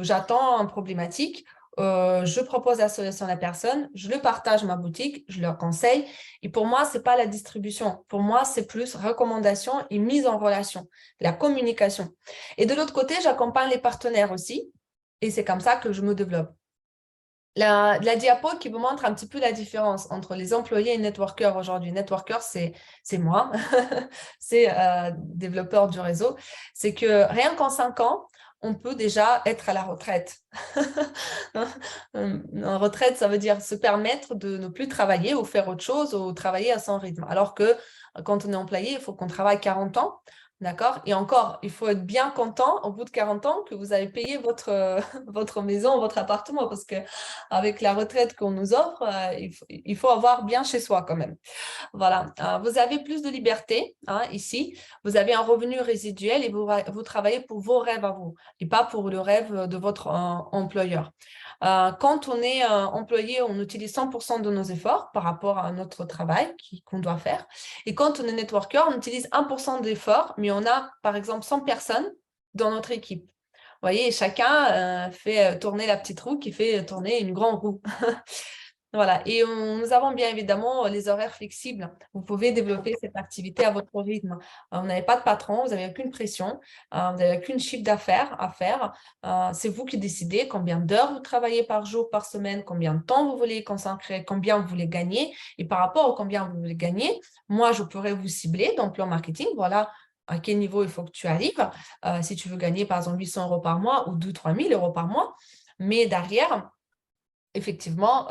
j'attends un problématique, je propose la solution à la personne, je le partage ma boutique, je leur conseille. Et pour moi, c'est pas la distribution. Pour moi, c'est plus recommandation et mise en relation, la communication. Et de l'autre côté, j'accompagne les partenaires aussi. Et c'est comme ça que je me développe. La diapo qui vous montre un petit peu la différence entre les employés et networkers aujourd'hui. Networker, c'est moi, c'est développeur du réseau. C'est que rien qu'en 5 ans, on peut déjà être à la retraite. En retraite, ça veut dire se permettre de ne plus travailler ou faire autre chose ou travailler à son rythme. Alors que quand on est employé, il faut qu'on travaille 40 ans. D'accord? Et encore, il faut être bien content au bout de 40 ans que vous avez payé votre maison, votre appartement, parce qu'avec la retraite qu'on nous offre, il faut avoir bien chez soi quand même. Voilà. Vous avez plus de liberté hein, ici. Vous avez un revenu résiduel et vous travaillez pour vos rêves à vous et pas pour le rêve de votre employeur. Quand on est employé, on utilise 100% de nos efforts par rapport à notre travail qu'on doit faire. Et quand on est networker, on utilise 1% d'efforts, mais on a, par exemple, 100 personnes dans notre équipe. Vous voyez, chacun fait tourner la petite roue qui fait tourner une grande roue. Voilà. Et nous avons bien évidemment les horaires flexibles. Vous pouvez développer cette activité à votre rythme. Vous n'avez pas de patron, vous n'avez aucune pression, vous n'avez aucune chiffre d'affaires à faire. C'est vous qui décidez combien d'heures vous travaillez par jour, par semaine, combien de temps vous voulez consacrer, combien vous voulez gagner. Et par rapport à combien vous voulez gagner, moi, je pourrais vous cibler dans le plan marketing. Voilà à quel niveau il faut que tu arrives. Si tu veux gagner, par exemple, 800 euros par mois ou 2 000 3 000 euros par mois. Mais derrière, effectivement,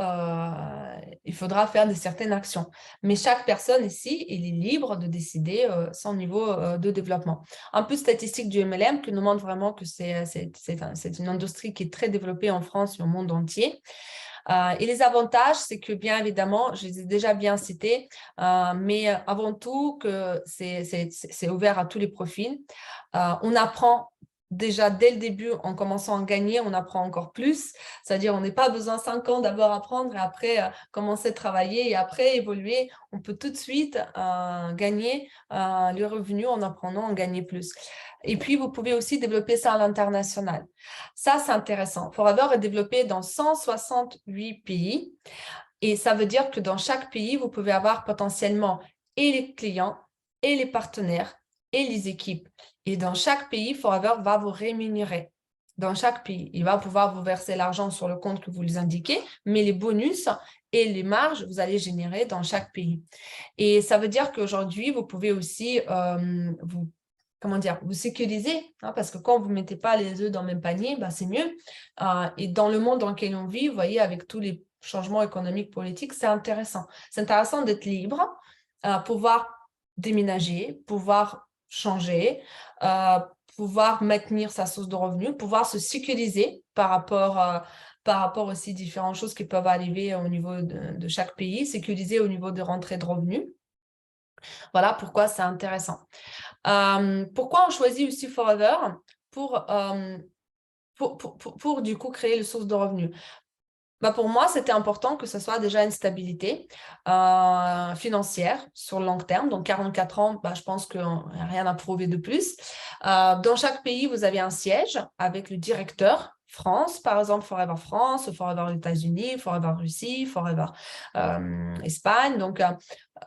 il faudra faire de certaines actions. Mais chaque personne ici, elle est libre de décider son niveau de développement. Un peu statistique du MLM qui nous montre vraiment que c'est une industrie qui est très développée en France et au monde entier. Et les avantages, c'est que bien évidemment, je les ai déjà bien cités, mais avant tout, que c'est ouvert à tous les profils. On apprend déjà dès le début, en commençant à gagner, on apprend encore plus. C'est-à-dire, on n'a pas besoin de 5 ans d'abord apprendre et après commencer à travailler et après évoluer. On peut tout de suite gagner le revenu en apprenant à gagner plus. Et puis, vous pouvez aussi développer ça à l'international. Ça, c'est intéressant. Forever est développé dans 168 pays et ça veut dire que dans chaque pays, vous pouvez avoir potentiellement et les clients et les partenaires et les équipes. Et dans chaque pays, Forever va vous rémunérer. Dans chaque pays, il va pouvoir vous verser l'argent sur le compte que vous lui indiquez, mais les bonus et les marges, vous allez générer dans chaque pays. Et ça veut dire qu'aujourd'hui, vous pouvez aussi vous sécuriser, hein, parce que quand vous ne mettez pas les œufs dans le même panier, bah, c'est mieux. Et dans le monde dans lequel on vit, vous voyez, avec tous les changements économiques, politiques, c'est intéressant. C'est intéressant d'être libre, pouvoir déménager, pouvoir changer, pouvoir maintenir sa source de revenus, pouvoir se sécuriser par rapport aussi à différentes choses qui peuvent arriver au niveau de chaque pays, sécuriser au niveau de rentrée de revenus. Voilà pourquoi c'est intéressant. Pourquoi on choisit aussi Forever pour du coup créer le source de revenus? Bah pour moi, c'était important que ce soit déjà une stabilité financière sur le long terme. Donc, 44 ans, bah, je pense qu'il n'y a rien à prouver de plus. Dans chaque pays, vous avez un siège avec le directeur France, par exemple, Forever France, Forever États-Unis, Forever Russie, Forever Espagne. Donc,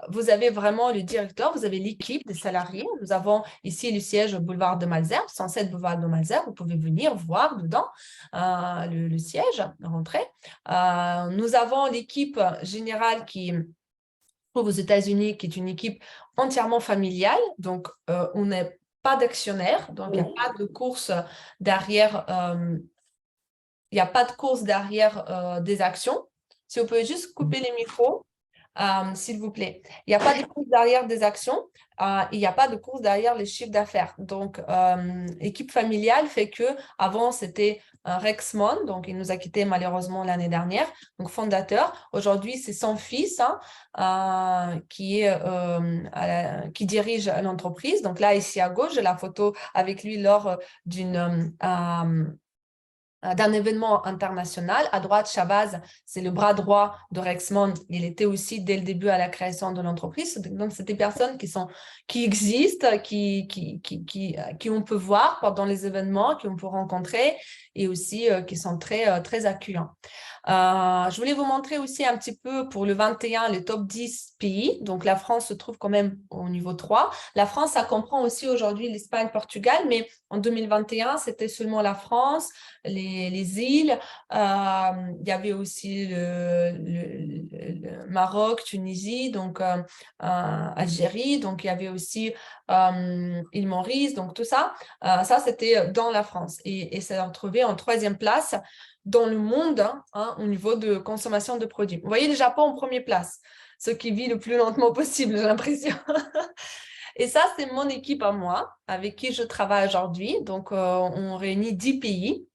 vous avez vraiment le directeur, vous avez l'équipe des salariés. Nous avons ici le siège au boulevard de Malesherbes, 107 boulevard de Malesherbes. Vous pouvez venir voir dedans le siège, rentrer. Nous avons l'équipe générale qui trouve aux États-Unis, qui est une équipe entièrement familiale. Donc, on n'est pas d'actionnaire, donc il n'y a pas de course derrière, il n'y a pas de course derrière des actions. Si vous pouvez juste couper les micros. S'il vous plaît. Il n'y a pas de course derrière des actions, il n'y a pas de course derrière les chiffres d'affaires. Donc, équipe familiale fait que avant c'était Rexmond, donc il nous a quittés malheureusement l'année dernière, donc fondateur. Aujourd'hui, c'est son fils qui dirige l'entreprise. Donc là, ici à gauche, j'ai la photo avec lui lors d'un événement international. À droite, Shabazz, c'est le bras droit de Rexmond. Il était aussi dès le début à la création de l'entreprise. Donc, c'est des personnes qui existent, qui on peut voir pendant les événements, qui on peut rencontrer et aussi qui sont très accueillants. Je voulais vous montrer aussi un petit peu pour le 21, les top 10 pays. Donc, la France se trouve quand même au niveau 3. La France, ça comprend aussi aujourd'hui l'Espagne, Portugal, mais en 2021, c'était seulement la France, les îles. Il y avait aussi le Maroc, Tunisie, donc Algérie. Donc, il y avait aussi île Maurice. Donc, tout ça, ça, c'était dans la France. Et ça a retrouvé en 3e place dans le monde au niveau de consommation de produits. Vous voyez le Japon en 1re place, ce qui vit le plus lentement possible, j'ai l'impression. Et ça, c'est mon équipe à moi, avec qui je travaille aujourd'hui. Donc, on réunit 10 pays.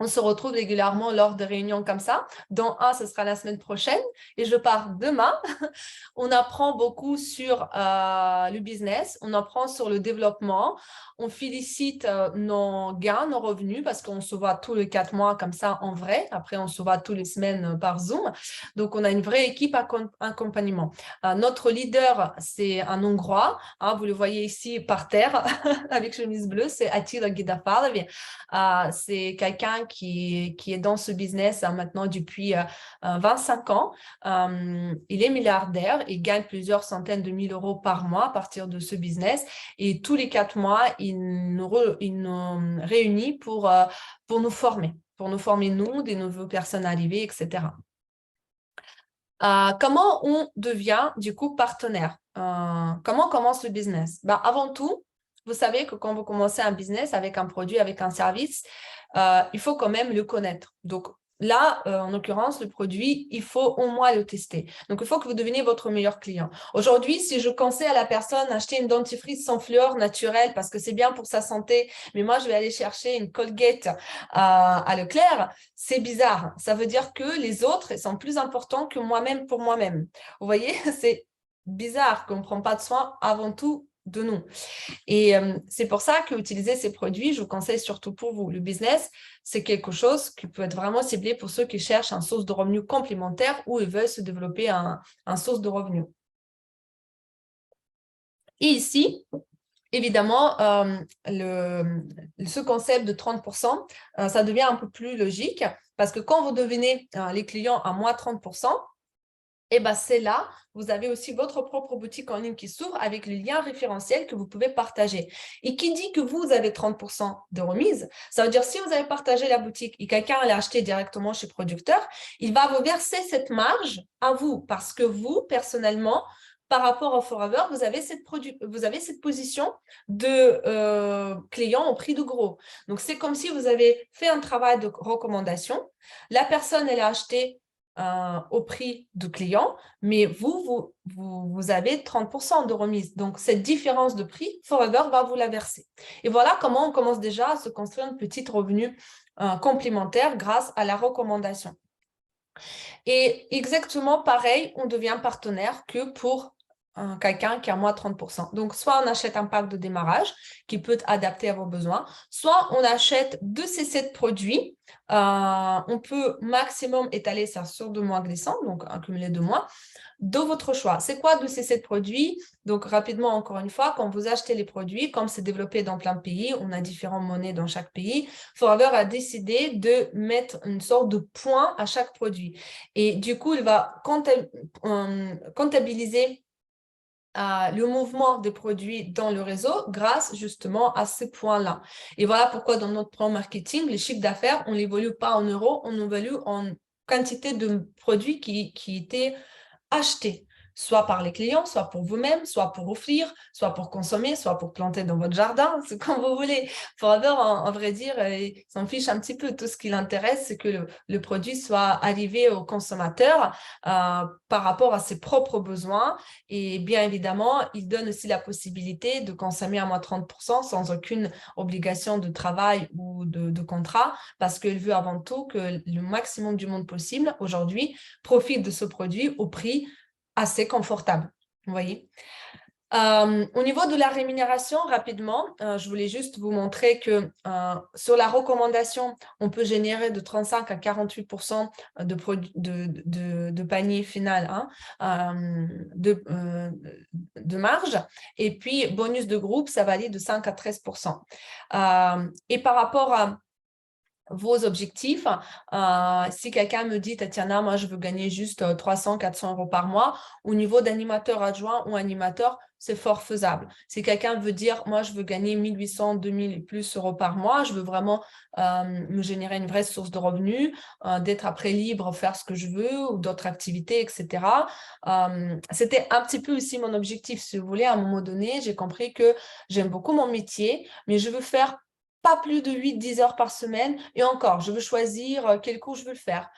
On se retrouve régulièrement lors de réunions comme ça. Dont un, ce sera la semaine prochaine et je pars demain. On apprend beaucoup sur le business, on apprend sur le développement, on félicite nos gains, nos revenus parce qu'on se voit tous les 4 mois comme ça en vrai. Après, on se voit tous les semaines par Zoom. Donc, on a une vraie équipe accompagnement. Notre leader, c'est un Hongrois. Vous le voyez ici par terre avec chemise bleue, c'est Attila Guidafalvi. C'est quelqu'un qui est dans ce business maintenant depuis 25 ans. Il est milliardaire, il gagne plusieurs centaines de mille euros par mois à partir de ce business et tous les 4 mois, il nous réunit pour nous former, nous, des nouvelles personnes arrivées, etc. Comment on devient du coup partenaire? Comment commence le business? Avant tout, vous savez que quand vous commencez un business avec un produit, avec un service, il faut quand même le connaître. Donc là, en l'occurrence, le produit, il faut au moins le tester. Donc, il faut que vous deveniez votre meilleur client. Aujourd'hui, si je conseille à la personne d'acheter une dentifrice sans fluor naturelle parce que c'est bien pour sa santé, mais moi, je vais aller chercher une Colgate à Leclerc, c'est bizarre. Ça veut dire que les autres sont plus importants que moi-même pour moi-même. Vous voyez, c'est bizarre qu'on ne prend pas de soin avant tout de nous. Et c'est pour ça qu'utiliser ces produits, je vous conseille surtout pour vous. Le business, c'est quelque chose qui peut être vraiment ciblé pour ceux qui cherchent une source de revenus complémentaire ou ils veulent se développer un source de revenus. Et ici, évidemment, ce concept de 30%, ça devient un peu plus logique parce que quand vous devenez les clients à moins 30%, et c'est là, vous avez aussi votre propre boutique en ligne qui s'ouvre avec le lien référentiel que vous pouvez partager. Et qui dit que vous avez 30% de remise, ça veut dire si vous avez partagé la boutique et quelqu'un l'a acheté directement chez producteur, il va vous verser cette marge à vous parce que vous, personnellement, par rapport au Forever, vous avez cette position de client au prix de gros. Donc, c'est comme si vous avez fait un travail de recommandation. La personne, elle a acheté au prix du client, mais vous avez 30% de remise. Donc, cette différence de prix, Forever va vous la verser. Et voilà comment on commence déjà à se construire une petite revenu complémentaire grâce à la recommandation. Et exactement pareil, on devient partenaire que pour quelqu'un qui a moins 30%. Donc, soit on achète un pack de démarrage qui peut être adapté à vos besoins, soit on achète 2 CC de produits. On peut maximum étaler ça sur 2 mois glissants, donc accumuler 2 mois, de votre choix. C'est quoi 2 CC de produits? Donc, rapidement, encore une fois, quand vous achetez les produits, comme c'est développé dans plein de pays, on a différentes monnaies dans chaque pays, Forever a décidé de mettre une sorte de point à chaque produit. Et du coup, il va comptabiliser le mouvement des produits dans le réseau grâce justement à ces points-là. Et voilà pourquoi dans notre plan marketing, les chiffres d'affaires, on ne l'évalue pas en euros, on l'évalue en quantité de produits qui étaient acheter, soit par les clients, soit pour vous-même, soit pour offrir, soit pour consommer, soit pour planter dans votre jardin, c'est comme vous voulez. Forever, en vrai dire, il s'en fiche un petit peu. Tout ce qui l'intéresse, c'est que le produit soit arrivé au consommateur par rapport à ses propres besoins. Et bien évidemment, il donne aussi la possibilité de consommer à moins 30% sans aucune obligation de travail ou de contrat, parce qu'il veut avant tout que le maximum du monde possible, aujourd'hui, profite de ce produit au prix assez confortable. Vous voyez. Au niveau de la rémunération, rapidement, je voulais juste vous montrer que sur la recommandation, on peut générer de 35 à 48% de panier final, de marge. Et puis, bonus de groupe, ça va aller de 5 à 13%. Et par rapport à vos objectifs. Si quelqu'un me dit, Tatiana, moi, je veux gagner juste 300, 400 euros par mois, au niveau d'animateur adjoint ou animateur, c'est fort faisable. Si quelqu'un veut dire, moi, je veux gagner 1800, 2000 et plus euros par mois, je veux vraiment me générer une vraie source de revenus, d'être après libre, faire ce que je veux ou d'autres activités, etc. C'était un petit peu aussi mon objectif, si vous voulez. À un moment donné, j'ai compris que j'aime beaucoup mon métier, mais je veux faire pas plus de 8-10 heures par semaine. Et encore, je veux choisir quel cours je veux le faire.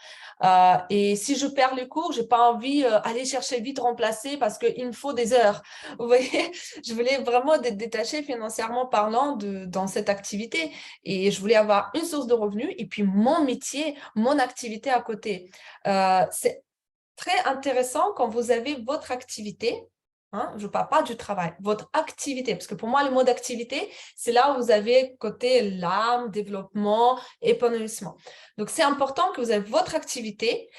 Et si je perds les cours, je n'ai pas envie d'aller chercher vite remplacer parce qu'il me faut des heures. Vous voyez, je voulais vraiment être détachée financièrement parlant dans cette activité. Et je voulais avoir une source de revenus et puis mon métier, mon activité à côté. C'est très intéressant quand vous avez votre activité. Je ne parle pas du travail, votre activité, parce que pour moi, le mot d'activité, c'est là où vous avez côté l'âme, développement, épanouissement. Donc, c'est important que vous avez votre activité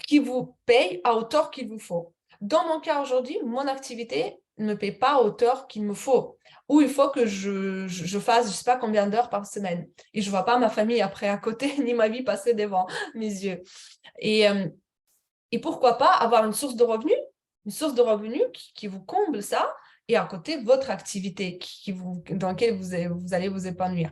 qui vous paye à hauteur qu'il vous faut. Dans mon cas aujourd'hui, mon activité ne me paye pas à hauteur qu'il me faut. Ou il faut que je fasse, je ne sais pas combien d'heures par semaine. Et je ne vois pas ma famille après à côté, ni ma vie passer devant mes yeux. Et pourquoi pas avoir une source de revenus qui vous comble ça, et à côté, votre activité dans laquelle vous allez vous épanouir.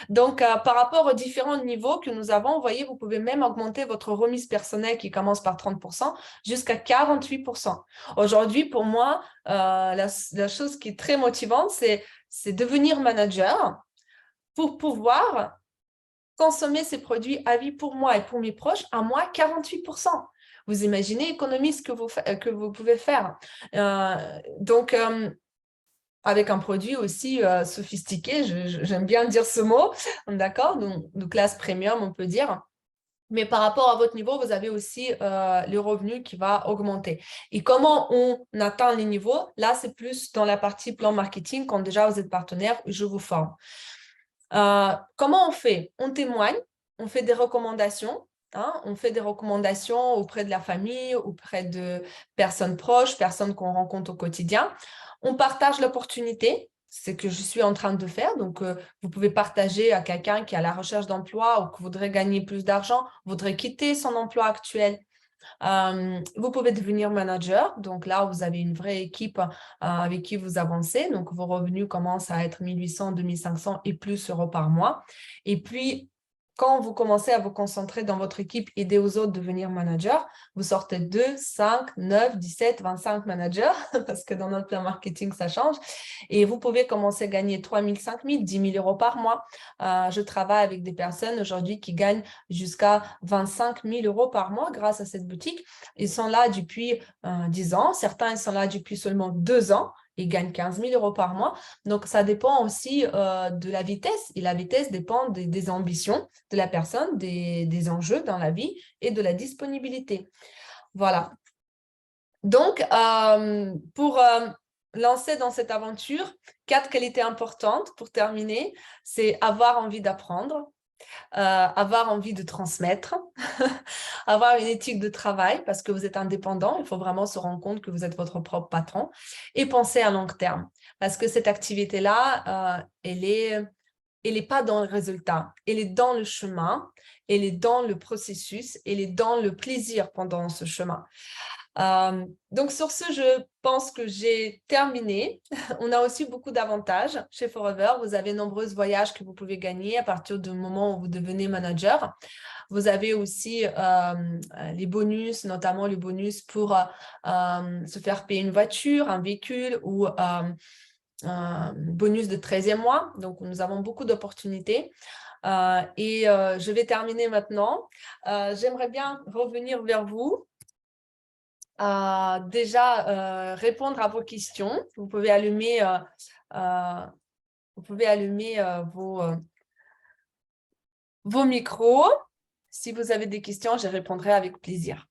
Donc, par rapport aux différents niveaux que nous avons, vous voyez, vous pouvez même augmenter votre remise personnelle qui commence par 30% jusqu'à 48%. Aujourd'hui, pour moi, la chose qui est très motivante, c'est devenir manager pour pouvoir consommer ces produits à vie pour moi et pour mes proches à moins 48%. Vous imaginez l'économie que vous pouvez faire. Donc, avec un produit aussi sophistiqué, j'aime bien dire ce mot, d'accord, donc de classe premium, on peut dire. Mais par rapport à votre niveau, vous avez aussi le revenu qui va augmenter. Et comment on atteint les niveaux? Là, c'est plus dans la partie plan marketing, quand déjà vous êtes partenaire, je vous forme. Comment on fait? On témoigne, on fait des recommandations. On fait des recommandations auprès de la famille, auprès de personnes proches, personnes qu'on rencontre au quotidien. On partage l'opportunité, c'est ce que je suis en train de faire. Donc, vous pouvez partager à quelqu'un qui est à la recherche d'emploi ou qui voudrait gagner plus d'argent, voudrait quitter son emploi actuel. Vous pouvez devenir manager. Donc là, vous avez une vraie équipe avec qui vous avancez. Donc, vos revenus commencent à être 1800, 2500 et plus euros par mois. Et puis, quand vous commencez à vous concentrer dans votre équipe, aider aux autres de devenir manager, vous sortez 2, 5, 9, 17, 25 managers, parce que dans notre plan marketing, ça change. Et vous pouvez commencer à gagner 3 000, 5 000, 10 000 euros par mois. Je travaille avec des personnes aujourd'hui qui gagnent jusqu'à 25 000 euros par mois grâce à cette boutique. Ils sont là depuis 10 ans. Certains, ils sont là depuis seulement 2 ans. Ils gagnent 15 000 euros par mois. Donc, ça dépend aussi de la vitesse. Et la vitesse dépend des ambitions de la personne, des enjeux dans la vie et de la disponibilité. Voilà. Donc, pour lancer dans cette aventure, 4 qualités importantes pour terminer, c'est avoir envie d'apprendre, avoir envie de transmettre, avoir une éthique de travail parce que vous êtes indépendant, il faut vraiment se rendre compte que vous êtes votre propre patron et penser à long terme parce que cette activité-là, elle est pas dans le résultat, elle est dans le chemin, elle est dans le processus, elle est dans le plaisir pendant ce chemin. Donc, sur ce, je pense que j'ai terminé. On a aussi beaucoup d'avantages chez Forever. Vous avez nombreux voyages que vous pouvez gagner à partir du moment où vous devenez manager. Vous avez aussi les bonus, notamment le bonus pour se faire payer une voiture, un véhicule ou un bonus de 13e mois. Donc, nous avons beaucoup d'opportunités. Je vais terminer maintenant. J'aimerais bien revenir vers vous. Déjà répondre à vos questions. Vous pouvez allumer, vos micros. Si vous avez des questions, je répondrai avec plaisir.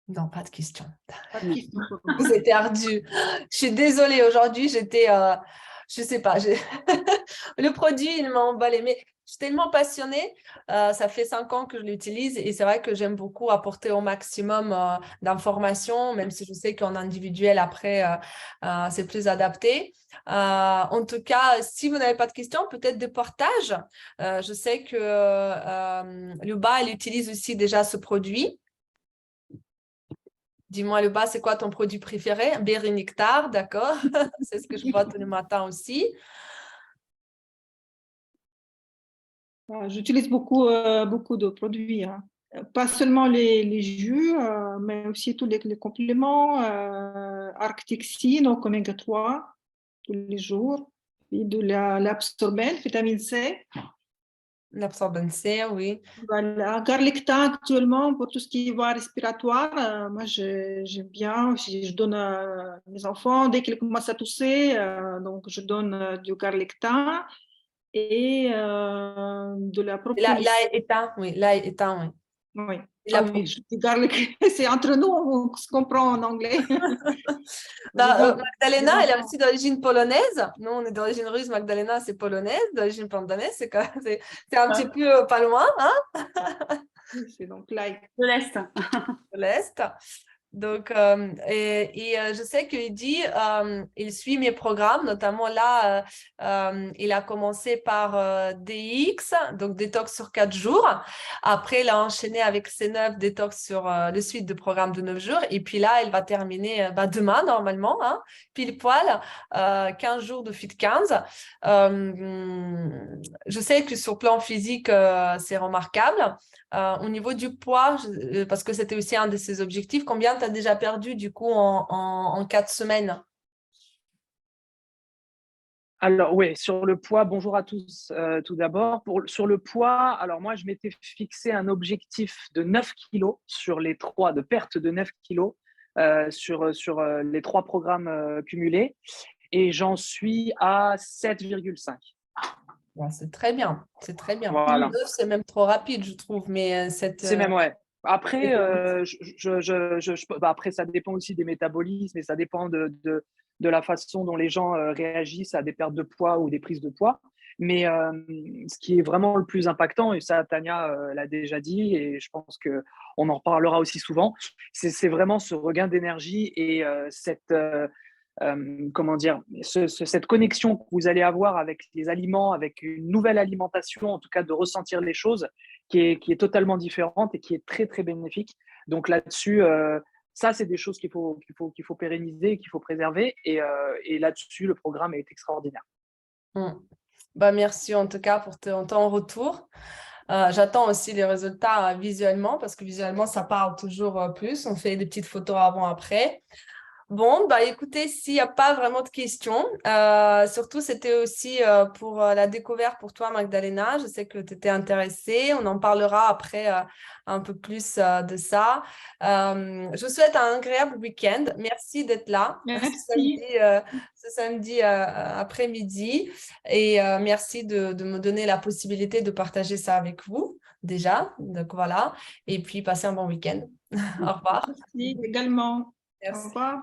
Non, pas de questions. Pas de questions. C'est perdu. Je suis désolée, aujourd'hui, je sais pas, le produit, il m'a emballé, mais je suis tellement passionnée. Ça fait 5 ans que je l'utilise et c'est vrai que j'aime beaucoup apporter au maximum d'informations, même si je sais qu'en individuel, après, c'est plus adapté. En tout cas, si vous n'avez pas de questions, peut-être de partage. Je sais que Luba, elle utilise aussi déjà ce produit. Dis-moi, Luba, c'est quoi ton produit préféré? Berry Nectar, d'accord. C'est ce que je bois tous les matins aussi. J'utilise beaucoup de produits, hein. Pas seulement les jus, mais aussi tous les compléments, Arctic Sea, donc oméga 3, tous les jours, et de l'absorbente, vitamine C. L'absorbent C, oui. Voilà, Garlicta actuellement pour tout ce qui est voie respiratoire. Moi, j'aime bien. Je donne à mes enfants dès qu'ils commencent à tousser, donc je donne du Garlicta et de la propolis. L'ail éteint, oui. L'ail éteint, oui. Oui. Et Ah la oui, je dis garlic. C'est entre nous, on se comprend en anglais. Magdalena, elle est aussi d'origine polonaise. Nous, on est d'origine russe. Magdalena, c'est polonaise. D'origine polonaise, c'est un petit peu pas loin, hein, C'est donc like. De l'Est. de l'Est. Donc, je sais qu'il dit, il suit mes programmes, notamment là, il a commencé par DX, donc détox sur 4 jours. Après, il a enchaîné avec C9, détox sur le suite de programme de 9 jours. Et puis là, il va terminer demain, normalement, hein, pile poil, 15 jours de Fit 15. Je sais que sur plan physique, c'est remarquable. Au niveau du poids, parce que c'était aussi un de ses objectifs, combien tu as déjà perdu du coup en 4 semaines? Alors oui, sur le poids, bonjour à tous tout d'abord. Sur le poids, alors moi je m'étais fixé un objectif de 9 kilos de perte de 9 kilos sur les 3 programmes cumulés et j'en suis à 7,5. Ouais, c'est très bien, c'est très bien. Voilà. 9, c'est même trop rapide, je trouve, mais C'est même, ouais. Après, c'est après, ça dépend aussi des métabolismes et ça dépend de la façon dont les gens réagissent à des pertes de poids ou des prises de poids. Mais ce qui est vraiment le plus impactant, et ça, Tania l'a déjà dit, et je pense qu'on en reparlera aussi souvent, c'est vraiment ce regain d'énergie et comment dire, cette connexion que vous allez avoir avec les aliments, avec une nouvelle alimentation, en tout cas de ressentir les choses, qui est totalement différente et qui est très, très bénéfique. Donc là-dessus, ça, c'est des choses qu'il faut pérenniser, qu'il faut préserver. Et là-dessus, le programme est extraordinaire. Bah, merci en tout cas pour ton retour. J'attends aussi les résultats visuellement parce que visuellement, ça parle toujours plus. On fait des petites photos avant-après. Bon, bah écoutez, s'il n'y a pas vraiment de questions, surtout c'était aussi pour la découverte pour toi, Magdalena. Je sais que tu étais intéressée. On en parlera après un peu plus de ça. Je vous souhaite un agréable week-end. Merci d'être là Merci. ce samedi après-midi et merci de me donner la possibilité de partager ça avec vous. déjà. Donc voilà. Et puis, passez un bon week-end. Au revoir. Merci également. Au Merci. revoir.